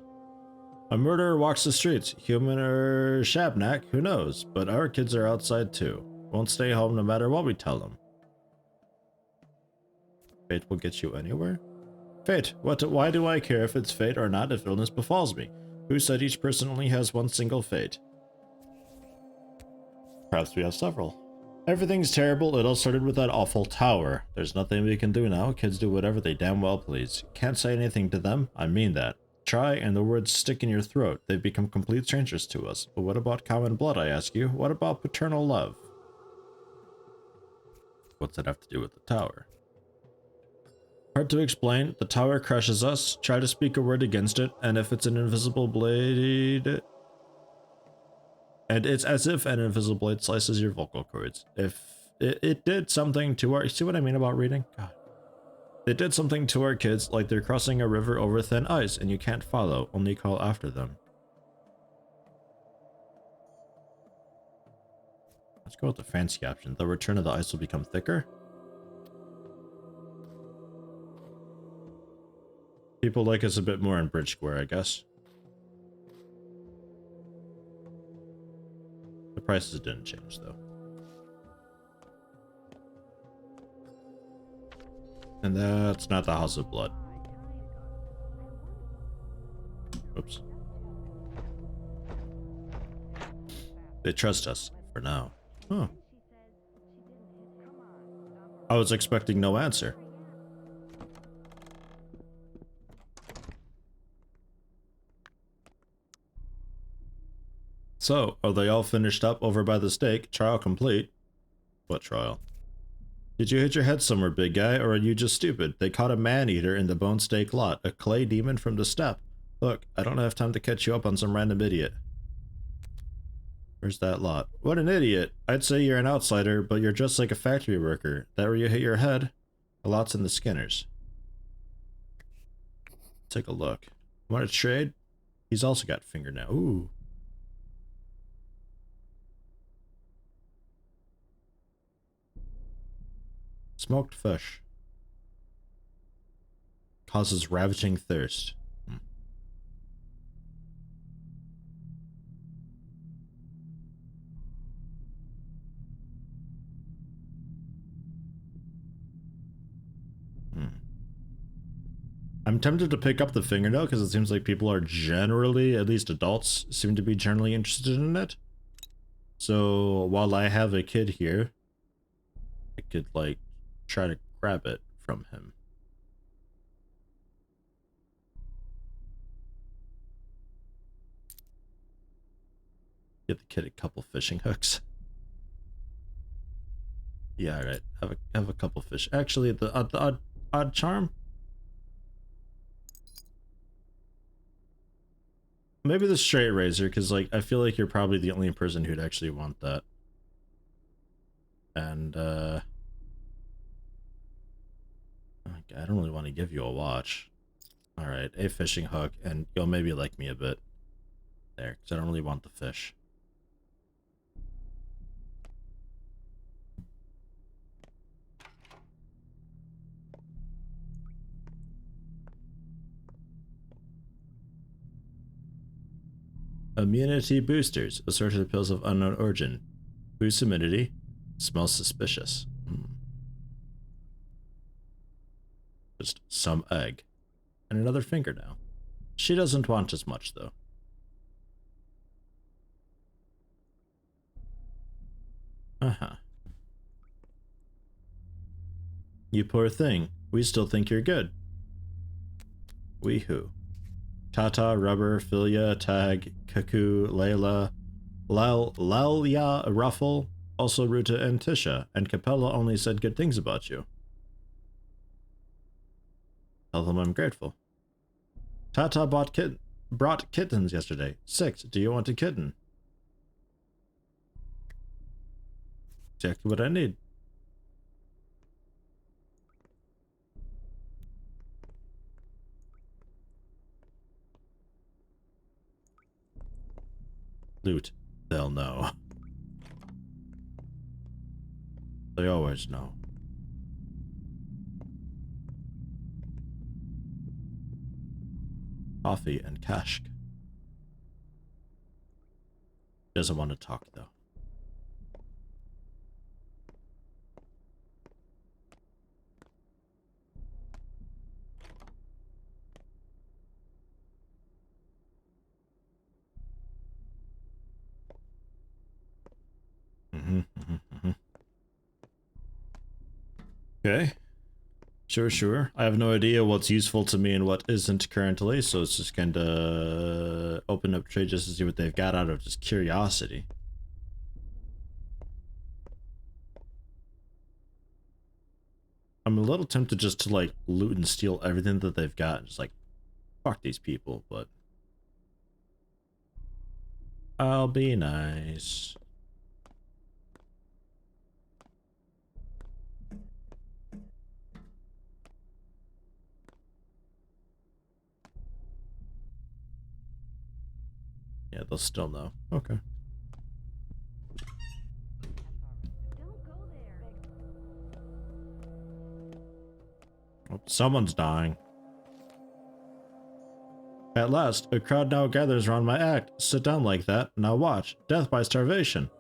A murderer walks the streets. Human or Shabnak, who knows? But our kids are outside too. Won't stay home no matter what we tell them. Fate will get you anywhere? Fate? Why do I care if it's fate or not if illness befalls me? Who said each person only has one single fate? Perhaps we have several. Everything's terrible. It all started with that awful tower. There's nothing we can do now. Kids do whatever they damn well please. Can't say anything to them. I mean that. Try and the words stick in your throat. They've become complete strangers to us. But what about common blood, I ask you? What about paternal love? What's that have to do with the tower? Hard to explain. The tower crushes us. Try to speak a word against it, and if it's an invisible blade... And it's as if an invisible blade slices your vocal cords. If it did something to our... You see what I mean about reading? God. They did something to our kids, like they're crossing a river over thin ice, and you can't follow, only call after them. Let's go with the fancy option. The return of the ice will become thicker. People like us a bit more in Bridge Square, I guess. The prices didn't change, though. And that's not the House of Blood. Oops. They trust us, for now. Huh. I was expecting no answer. So, are they all finished up over by the stake? Trial complete. What trial? Did you hit your head somewhere, big guy, or are you just stupid? They caught a man-eater in the Bone Steak lot, a clay demon from the steppe. Look, I don't have time to catch you up on some random idiot. Where's that lot? What an idiot. I'd say you're an outsider, but you're just like a factory worker. That where you hit your head? The lot's in the Skinners. Take a look. Want to trade? He's also got fingernail. Ooh. Smoked fish. Causes ravaging thirst. I'm tempted to pick up the fingernail because it seems like people are generally, at least adults, seem to be generally interested in it. So while I have a kid here, I could like try to grab it from him. Get the kid a couple fishing hooks. Yeah, alright. Have a couple fish. Actually, the odd charm. Maybe the straight razor, because like I feel like you're probably the only person who'd actually want that. And I don't really want to give you a watch. Alright, a fishing hook, and you'll maybe like me a bit. There, because I don't really want the fish. Immunity boosters, assorted pills of unknown origin. Boost immunity. Smells suspicious. Just some egg. And another fingernail. She doesn't want as much, though. Uh-huh. You poor thing. We still think you're good. We who? Tata, Rubber, Philia, Tag, Cuckoo, Layla, Lalia, Ruffle, also Ruta and Tisha, and Capella only said good things about you. Tell them I'm grateful. Tata brought kittens yesterday. 6. Do you want a kitten? Exactly what I need. Loot. They'll know. They always know. Coffee and Kashk. Doesn't want to talk though. Okay. Sure. I have no idea what's useful to me and what isn't currently, so it's just kind of open up trade just to see what they've got out of just curiosity. I'm a little tempted just to like loot and steal everything that they've got, just like fuck these people, but I'll be nice. Yeah, they'll still know. Okay. Oh, someone's dying. At last, a crowd now gathers around my act. Sit down like that. Now watch. Death by starvation.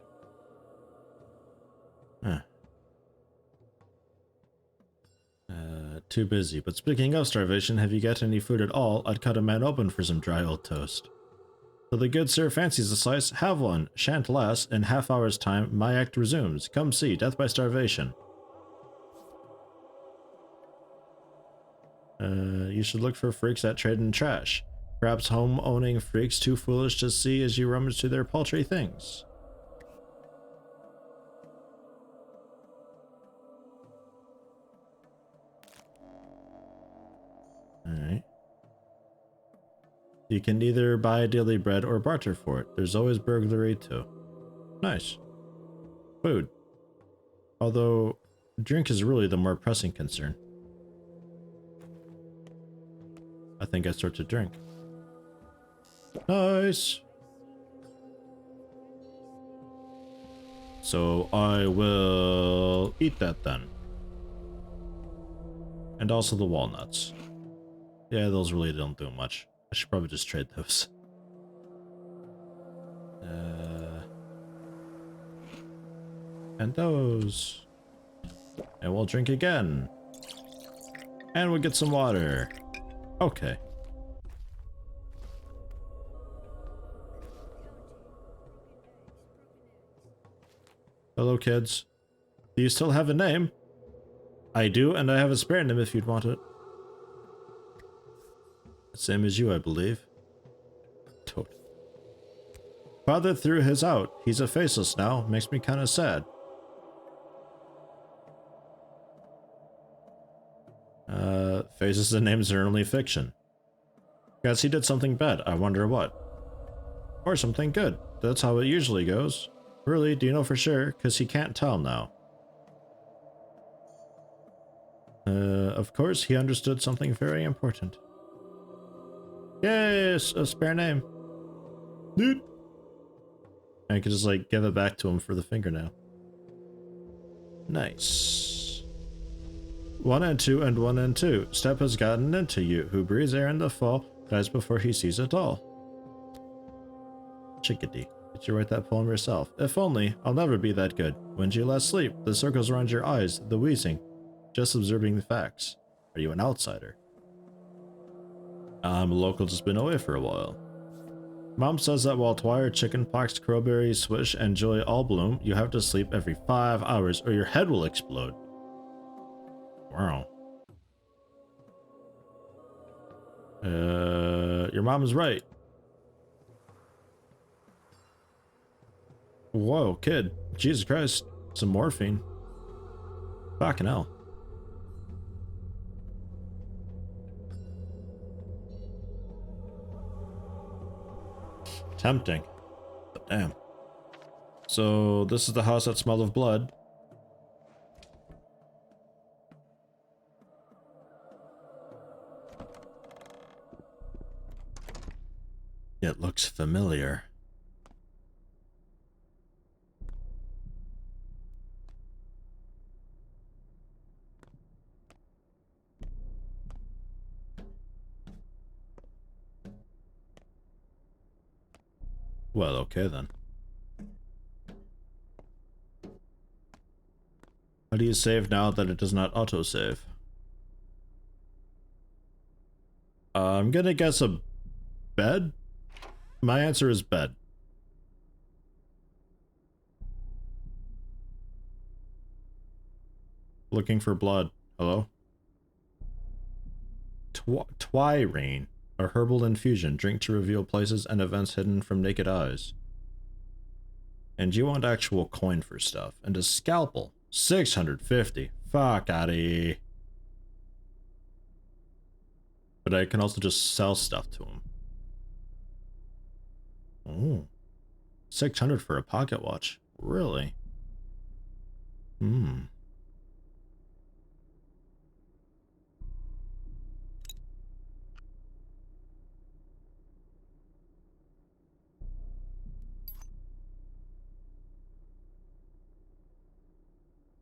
Too busy. But speaking of starvation, have you got any food at all? I'd cut a man open for some dry old toast. So the good sir fancies a slice. Have one. Shan't last. In half hour's time, my act resumes. Come see. Death by starvation. You should look for freaks that trade in trash. Perhaps home-owning freaks too foolish to see as you rummage through their paltry things. Alright. You can either buy daily bread or barter for it. There's always burglary too. Nice. Food. Although, drink is really the more pressing concern. I think I start to drink. Nice! So I will eat that then. And also the walnuts. Yeah, those really don't do much. I should probably just trade those. And those. And we'll drink again. And we'll get some water. Okay. Hello, kids. Do you still have a name? I do, and I have a spare name if you'd want it. Same as you, I believe. Toad. Father threw his out. He's a faceless now. Makes me kind of sad. Faces and names are only fiction. Guess he did something bad. I wonder what. Or something good. That's how it usually goes. Really, do you know for sure? Because he can't tell now. Of course, he understood something very important. Yes, a spare name. Dude. I could just like give it back to him for the fingernail. Nice. 1 and 2 and 1 and 2. Step has gotten into you. Who breathes air in the fall dies before he sees it all. Chickadee. Did you write that poem yourself? If only. I'll never be that good. When did you last sleep? The circles around your eyes. The wheezing. Just observing the facts. Are you an outsider? I'm a local, just been away for a while. Mom says that while Twire, Chickenpox, Crowberry, Swish, and Joy all bloom, you have to sleep every 5 hours or your head will explode. Wow. Your mom is right. Whoa, kid. Jesus Christ. Some morphine. Fucking hell. Tempting. But damn. So, this is the house that smelled of blood. It looks familiar. Well, okay then. How do you save now that it does not autosave? I'm gonna guess a bed? My answer is bed. Looking for blood. Hello? Twirine. A herbal infusion. Drink to reveal places and events hidden from naked eyes. And you want actual coin for stuff. And a scalpel. 650. Fuck outta here. But I can also just sell stuff to him. Oh. 600 for a pocket watch. Really? Hmm.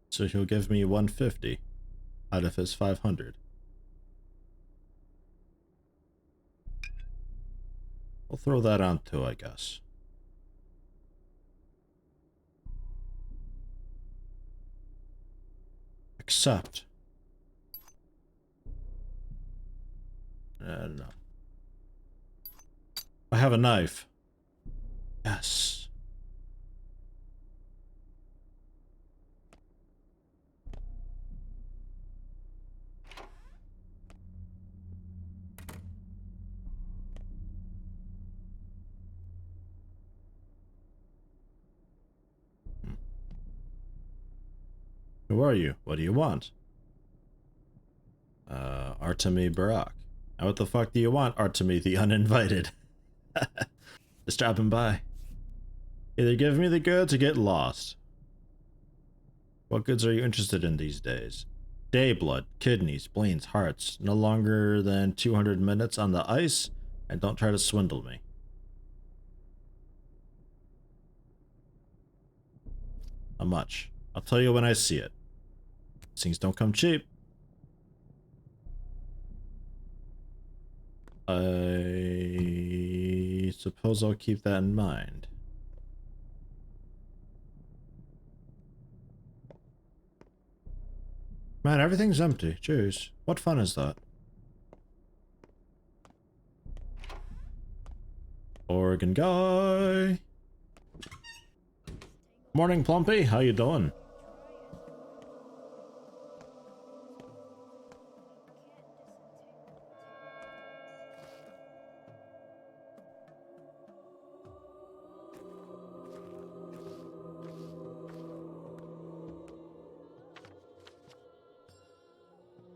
So he'll give me 150 out of his 500. We'll throw that on too, I guess. Accept. No. I have a knife. Yes. Who are you? What do you want? Artemi Barak. Now what the fuck do you want, Artemy the uninvited? Just dropping by. Either give me the goods or get lost. What goods are you interested in these days? Day blood, kidneys, spleens, hearts. No longer than 200 minutes on the ice, and don't try to swindle me. How much? I'll tell you when I see it. Things don't come cheap. I suppose I'll keep that in mind. Man, everything's empty. Jeez. What fun is that? Oregon guy. Morning, Plumpy. How you doing?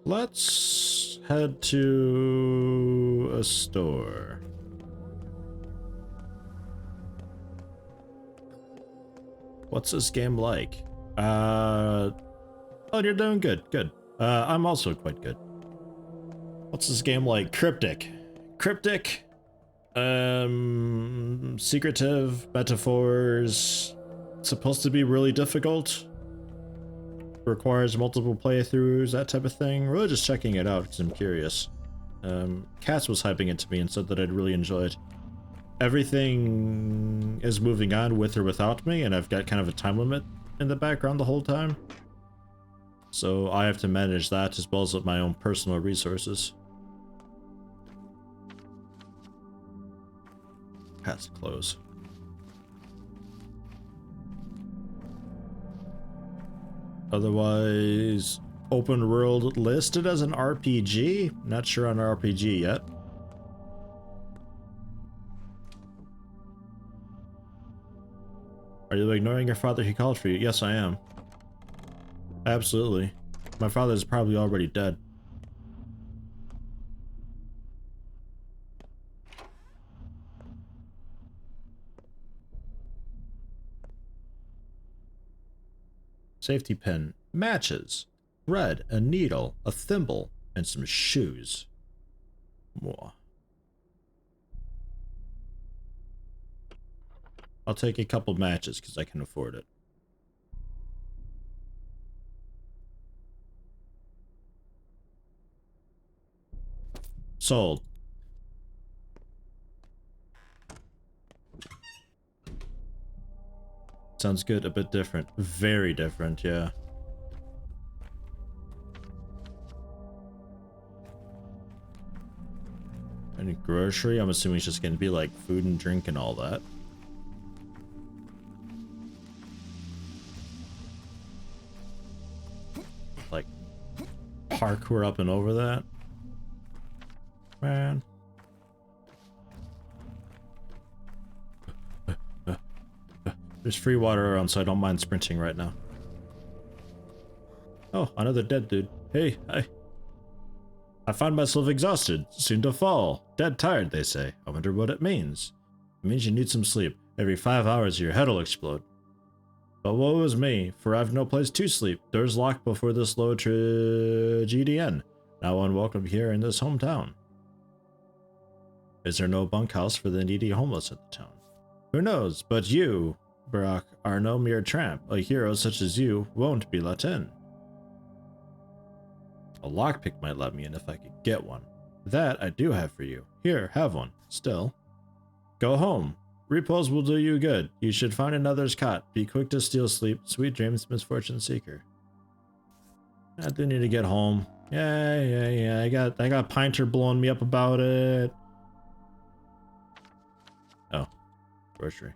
Let's head to a store. What's this game like? Oh, you're doing good. Good. I'm also quite good. What's this game like? Cryptic. Cryptic. Secretive. Metaphors. Supposed to be really difficult. Requires multiple playthroughs, that type of thing. Really just checking it out because I'm curious. Cass was hyping it to me and said that I'd really enjoy it. Everything is moving on with or without me, and I've got kind of a time limit in the background the whole time. So I have to manage that as well as my own personal resources. Past close. Otherwise, open world listed as an RPG? Not sure on RPG yet. Are you ignoring your father? He called for you. Yes, I am. Absolutely. My father is probably already dead. Safety pin, matches, thread, a needle, a thimble, and some shoes. More. I'll take a couple matches because I can afford it. Sold. Sounds good, a bit different. Very different, yeah. Any grocery? I'm assuming it's just gonna be like food and drink and all that. Like parkour up and over that. Man. There's free water around, so I don't mind sprinting right now. Oh, another dead dude. Hey, hi. I find myself exhausted, soon to fall. Dead tired, they say. I wonder what it means. It means you need some sleep. Every 5 hours, your head'll explode. But woe is me, for I've no place to sleep. Doors locked before this low GDN. Now unwelcome here in this hometown. Is there no bunkhouse for the needy homeless in the town? Who knows, but you, Barack, are no mere tramp. A hero such as you won't be let in. A lockpick might let me in if I could get one. That I do have for you. Here, have one. Still. Go home. Repose will do you good. You should find another's cot. Be quick to steal sleep. Sweet dreams, misfortune seeker. I do need to get home. Yeah. I got Pinter blowing me up about it. Oh. Grocery.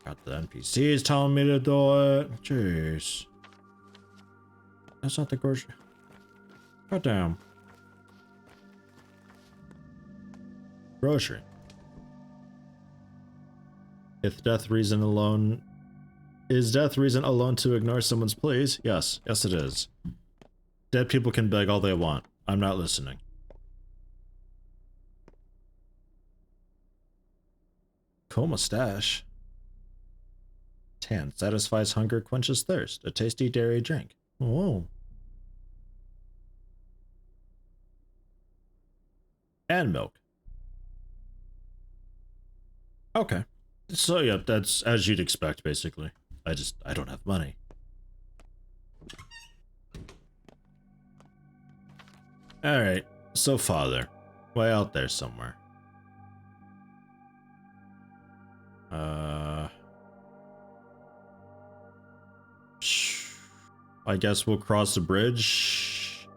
Got the NPCs telling me to do it. Jeez. That's not the grocery. God damn. Grocery. Is death reason alone to ignore someone's pleas? Yes it is. Dead people can beg all they want. I'm not listening. Coma stash. Tan satisfies hunger, quenches thirst. A tasty dairy drink. Whoa. And milk. Okay. So yeah, that's as you'd expect, basically. I don't have money. Alright, so father. Way out there somewhere. I guess we'll cross the bridge.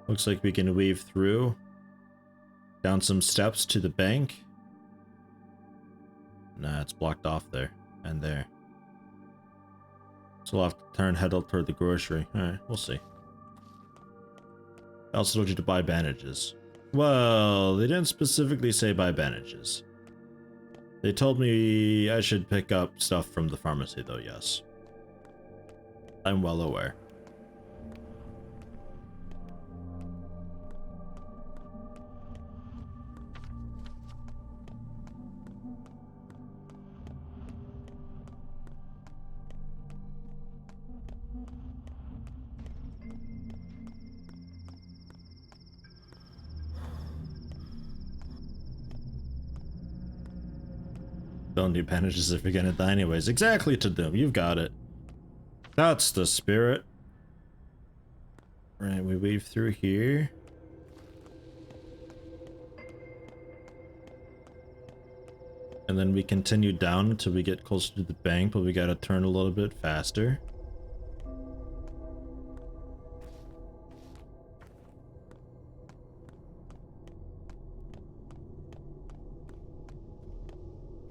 Looks like we can weave through. Down some steps to the bank. Nah, it's blocked off there. And there. So we'll have to turn head up toward the grocery. Alright, we'll see. I also told you to buy bandages. Well, they didn't specifically say buy bandages. They told me I should pick up stuff from the pharmacy though, yes. I'm well aware. Don't need bandages if you're gonna die anyways. Exactly, to them. You've got it. That's the spirit. Right, we weave through here. And then we continue down until we get closer to the bank, but we gotta turn a little bit faster.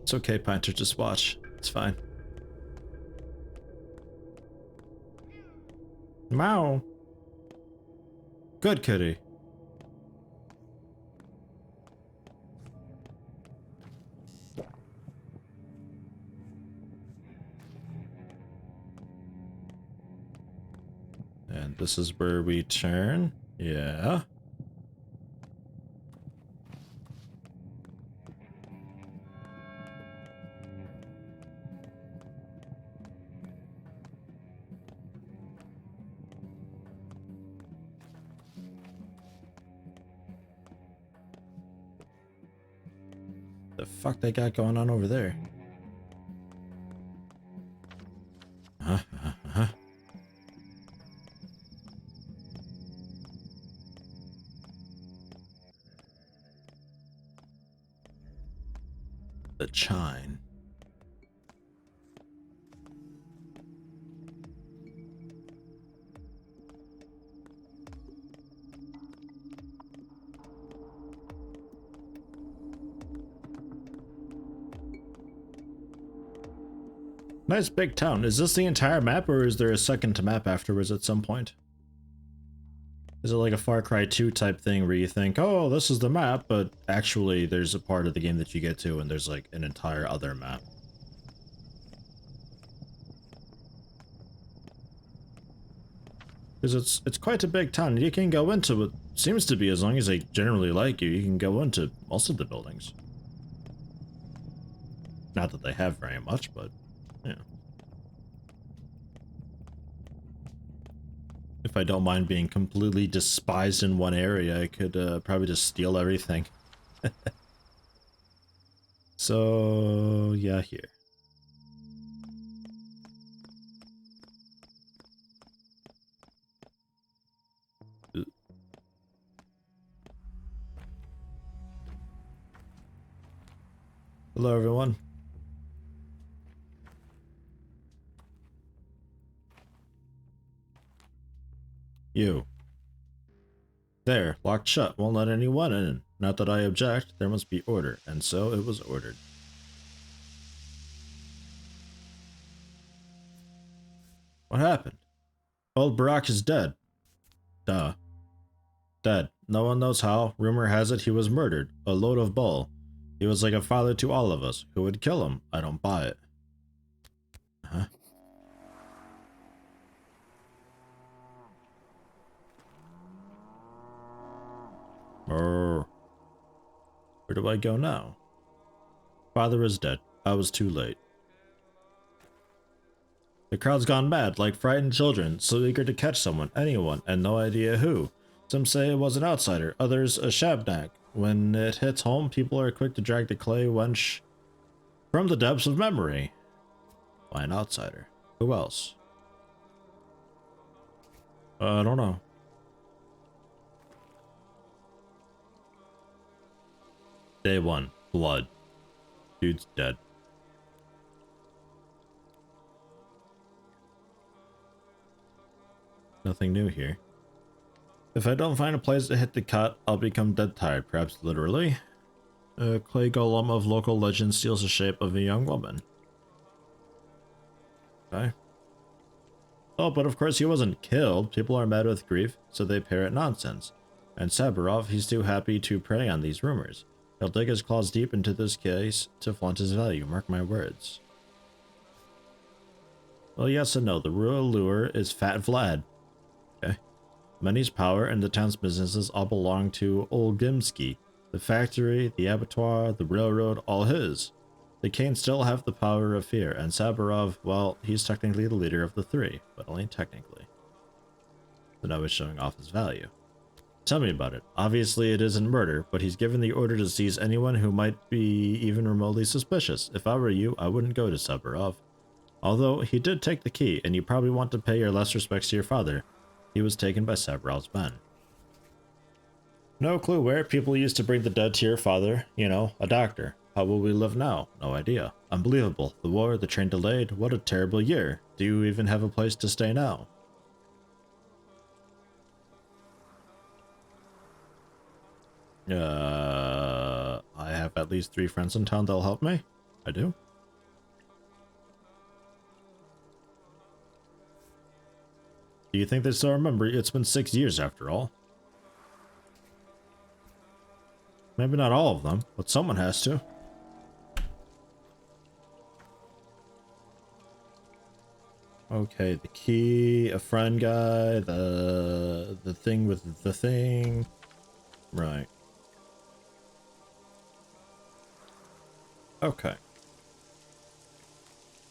It's okay, Pinter, just watch. It's fine. Meow. Good kitty. And this is where we turn. Yeah. The fuck they got going on over there? The chine. Nice big town. Is this the entire map, or is there a second map afterwards at some point? Is it like a Far Cry 2 type thing where you think, oh, this is the map, but actually there's a part of the game that you get to and there's like an entire other map? Because it's quite a big town. You can go into it, seems to be, as long as they generally like you can go into most of the buildings. Not that they have very much, but yeah. If I don't mind being completely despised in one area, I could probably just steal everything. So, yeah, here. Hello, everyone. You. There, locked shut, won't let anyone in. Not that I object, there must be order, and so it was ordered. What happened? Old Barack is dead. Duh. Dead. No one knows how. Rumor has it he was murdered. A load of bull. He was like a father to all of us. Who would kill him? I don't buy it. Huh? Where do I go now? Father is dead. I was too late. The crowd's gone mad, like frightened children, so eager to catch someone, anyone, and no idea who. Some say it was an outsider, others a shabnak. When it hits home, people are quick to drag the clay wench from the depths of memory. Why an outsider? Who else? I don't know. Day 1. Blood. Dude's dead. Nothing new here. If I don't find a place to hit the cut, I'll become dead tired, perhaps literally. A clay golem of local legend steals the shape of a young woman. Okay. Oh, but of course he wasn't killed. People are mad with grief, so they parrot nonsense. And Saburov, he's too happy to prey on these rumors. He'll dig his claws deep into this case to flaunt his value, mark my words. Well, yes and no. The real lure is Fat Vlad. Okay. Money's power and the town's businesses all belong to Old Gimsky. The factory, the abattoir, the railroad, all his. The Canes still have the power of fear, and Saburov, well, he's technically the leader of the three, but only technically. So now he's showing off his value. Tell me about it. Obviously it isn't murder, but he's given the order to seize anyone who might be even remotely suspicious. If I were you, I wouldn't go to Saburov. Although he did take the key, and you probably want to pay your last respects to your father. He was taken by Saburov's men. No clue where. People used to bring the dead to your father. You know, a doctor. How will we live now? No idea. Unbelievable. The war, the train delayed. What a terrible year. Do you even have a place to stay now? I have at least 3 friends in town that'll help me. I do. Do you think they still remember? It's been 6 years after all. Maybe not all of them, but someone has to. Okay, the key, a friend guy, the thing with the thing. Right. Okay.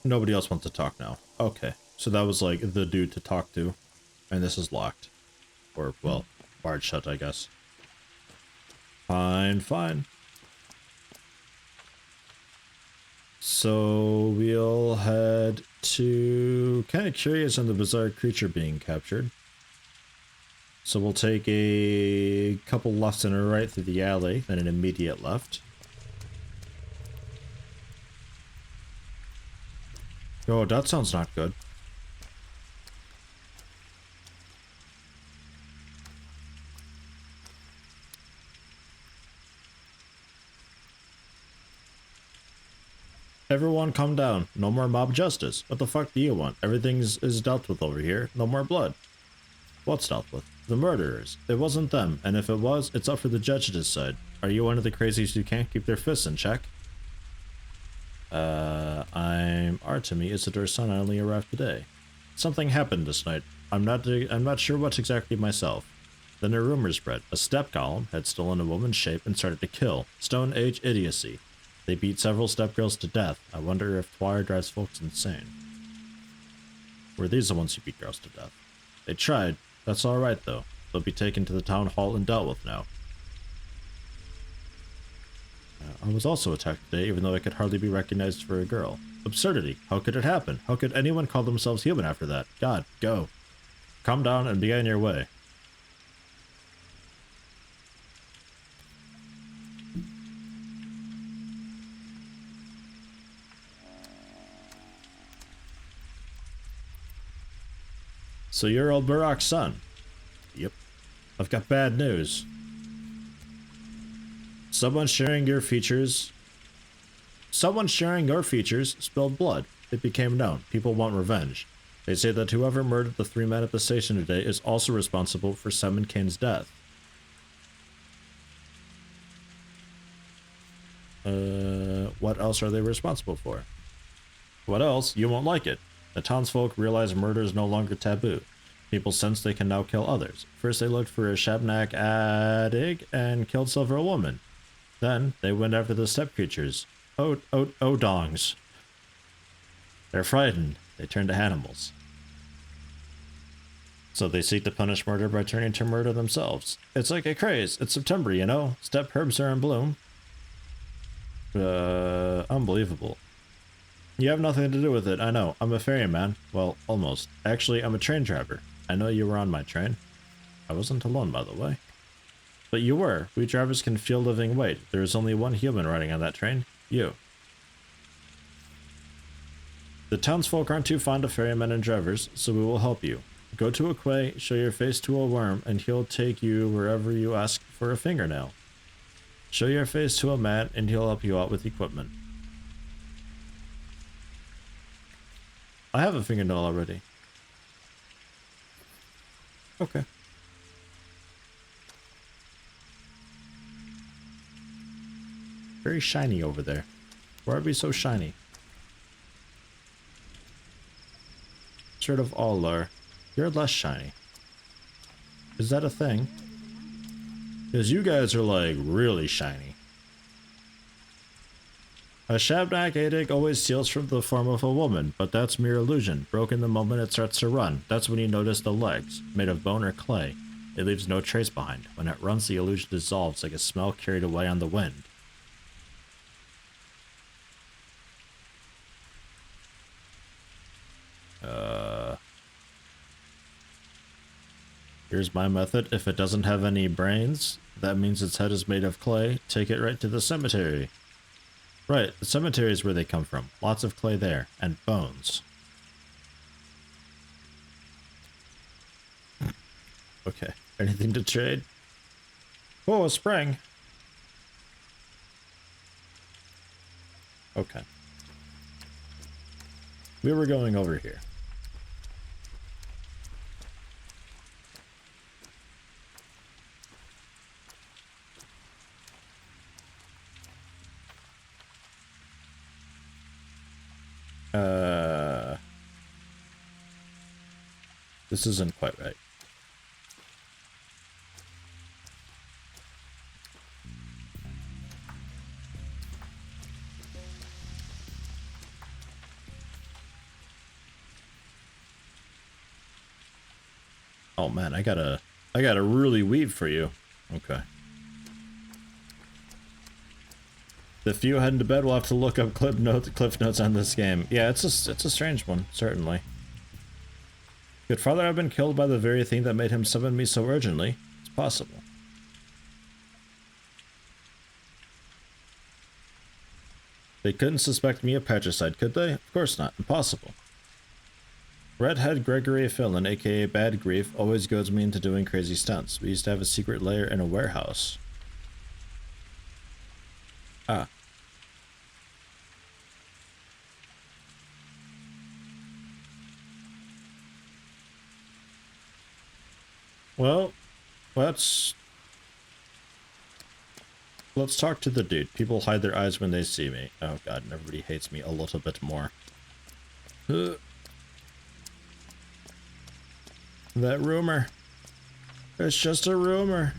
Nobody else wants to talk now. Okay. So that was like the dude to talk to. And this is locked. Or, well, barred shut, I guess. Fine, fine. So we'll head to... Kind of curious on the bizarre creature being captured. So we'll take a couple lefts and a right through the alley, then an immediate left. Oh, that sounds not good. Everyone calm down. No more mob justice. What the fuck do you want? Everything is dealt with over here. No more blood. What's dealt with? The murderers. It wasn't them, and if it was, it's up for the judge to decide. Are you one of the crazies who can't keep their fists in check? I'm Artemy, Isidor's son. I only arrived today. Something happened this night. I'm not sure what's exactly myself. Then a rumor spread. A step golem had stolen a woman's shape and started to kill. Stone Age idiocy. They beat several step girls to death. I wonder if Twire drives folks insane. Were these the ones who beat girls to death? They tried. That's alright though. They'll be taken to the town hall and dealt with now. I was also attacked today, even though I could hardly be recognized for a girl. Absurdity. How could it happen? How could anyone call themselves human after that? God, go. Calm down and be on your way. So you're old Barak's son? Yep. I've got bad news. Someone sharing your features spilled blood. It became known. People want revenge. They say that whoever murdered the 3 men at the station today is also responsible for Simon Kane's death. What else are they responsible for? What else? You won't like it. The townsfolk realize murder is no longer taboo. People sense they can now kill others. First they looked for a Shabnak Adig and killed several women. Then they went after the step creatures. Odongs. They're frightened. They turn to animals. So they seek to punish murder by turning to murder themselves. It's like a craze. It's September, you know? Steppe herbs are in bloom. Unbelievable. You have nothing to do with it, I know. I'm a ferryman. Well, almost. Actually, I'm a train driver. I know you were on my train. I wasn't alone, by the way. But you were. We drivers can feel living weight. There is only one human riding on that train. You. The townsfolk aren't too fond of ferrymen and drivers, so we will help you. Go to a quay, show your face to a worm, and he'll take you wherever you ask for a fingernail. Show your face to a man, and he'll help you out with equipment. I have a fingernail already. Okay. Very shiny over there. Why are we so shiny? Sort of all are. You're less shiny. Is that a thing? Because you guys are like really shiny. A Shabnak Adik always steals from the form of a woman, but that's mere illusion, broken the moment it starts to run. That's when you notice the legs, made of bone or clay. It leaves no trace behind. When it runs, the illusion dissolves like a smell carried away on the wind. Here's my method. If it doesn't have any brains, that means its head is made of clay. Take it right to the cemetery. Right, the cemetery is where they come from. Lots of clay there. And bones. Okay. Anything to trade? Oh, a spring. Okay. We were going over here. This isn't quite right. Oh man, I gotta really weave for you. Okay. If you head into bed, we'll have to look up cliff notes on this game. Yeah, it's a strange one, certainly. Could father have been killed by the very thing that made him summon me so urgently? It's possible. They couldn't suspect me of patricide, could they? Of course not. Impossible. Redhead Gregory Fillon, aka Bad Grief, always goads me into doing crazy stunts. We used to have a secret lair in a warehouse. Ah. Well, let's talk to the dude. People hide their eyes when they see me. Oh god, and everybody hates me a little bit more. That rumor. It's just a rumor.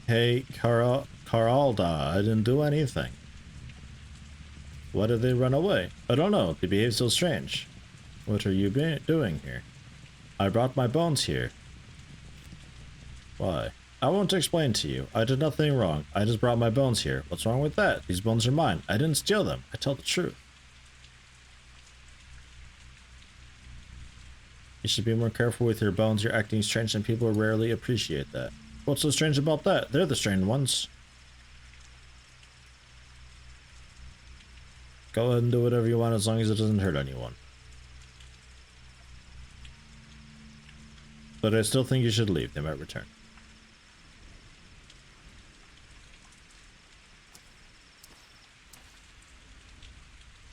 Hey, Caralda, I didn't do anything. Why did they run away? I don't know, they behave so strange. What are you doing here? I brought my bones here. Why? I won't explain to you. I did nothing wrong. I just brought my bones here. What's wrong with that? These bones are mine. I didn't steal them. I tell the truth. You should be more careful with your bones. You're acting strange and people rarely appreciate that. What's so strange about that? They're the strange ones. Go ahead and do whatever you want as long as it doesn't hurt anyone. But I still think you should leave. They might return.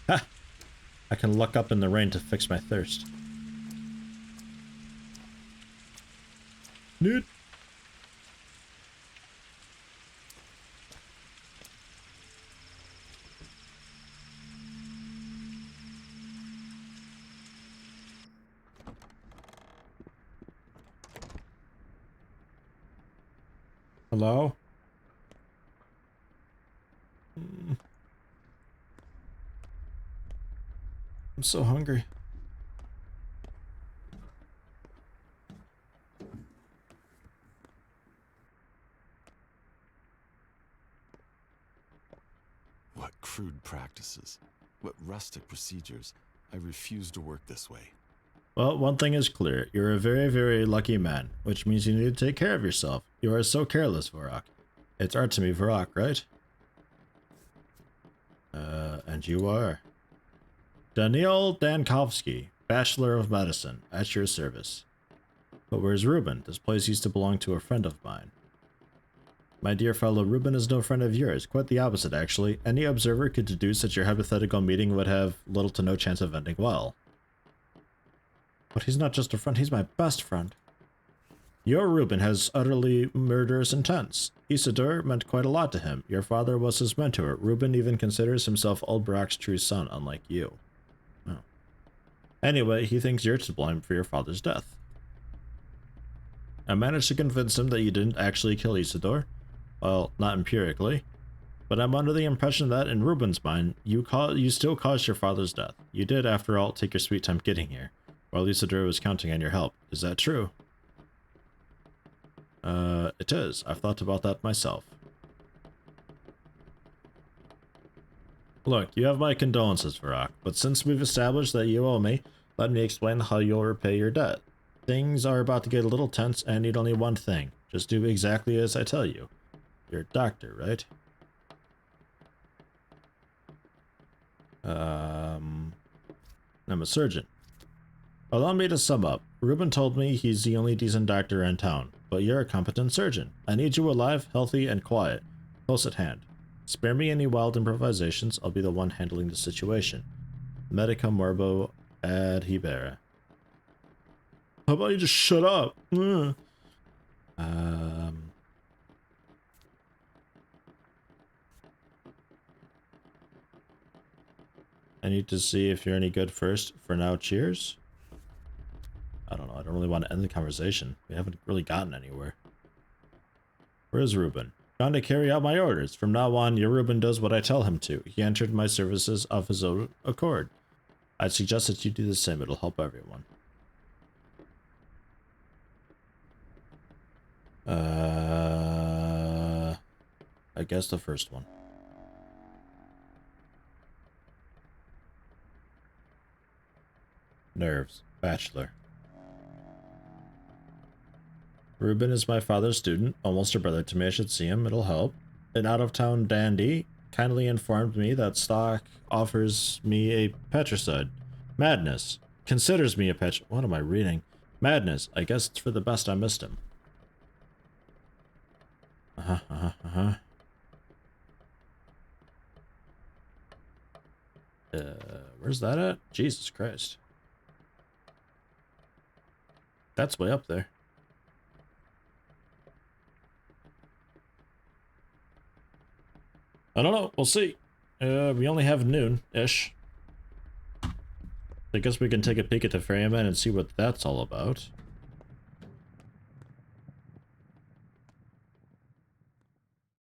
Ha! I can luck up in the rain to fix my thirst. Nude. Hello? I'm so hungry. What crude practices. What rustic procedures. I refuse to work this way. Well, one thing is clear. You're a very, very lucky man, which means you need to take care of yourself. You are so careless, Varrock. It's Artemy Varrock, right? And you are? Daniel Dankovsky, Bachelor of Medicine, at your service. But where's Reuben? This place used to belong to a friend of mine. My dear fellow, Reuben is no friend of yours. Quite the opposite, actually. Any observer could deduce that your hypothetical meeting would have little to no chance of ending well. But he's not just a friend, he's my best friend. Your Reuben has utterly murderous intents. Isidore meant quite a lot to him. Your father was his mentor. Reuben even considers himself old Barak's true son, unlike you. Oh. Anyway, he thinks you're to blame for your father's death. I managed to convince him that you didn't actually kill Isidore. Well, not empirically. But I'm under the impression that, in Reuben's mind, you still caused your father's death. You did, after all, take your sweet time getting here, while Isidore was counting on your help. Is that true? It is. I've thought about that myself. Look, you have my condolences, Varrock, but since we've established that you owe me, let me explain how you'll repay your debt. Things are about to get a little tense and need only one thing. Just do exactly as I tell you. You're a doctor, right? I'm a surgeon. Allow me to sum up. Reuben told me he's the only decent doctor in town, but you're a competent surgeon. I need you alive, healthy, and quiet. Close at hand. Spare me any wild improvisations, I'll be the one handling the situation. Medica morbo adhibere. How about you just shut up? I need to see if you're any good first. For now, cheers. I don't know. I don't really want to end the conversation. We haven't really gotten anywhere. Where's Reuben? Trying to carry out my orders. From now on, your Reuben does what I tell him to. He entered my services of his own accord. I'd suggest that you do the same. It'll help everyone. I guess the first one. Nerves. Bachelor. Reuben is my father's student, almost a brother to me. I should see him, it'll help. An out-of-town dandy kindly informed me that stock offers me a patricide. Madness. Considers me a what am I reading? Madness. I guess it's for the best I missed him. Where's that at? Jesus Christ. That's way up there. I don't know. We'll see. We only have noon-ish. I guess we can take a peek at the Ferryman and see what that's all about.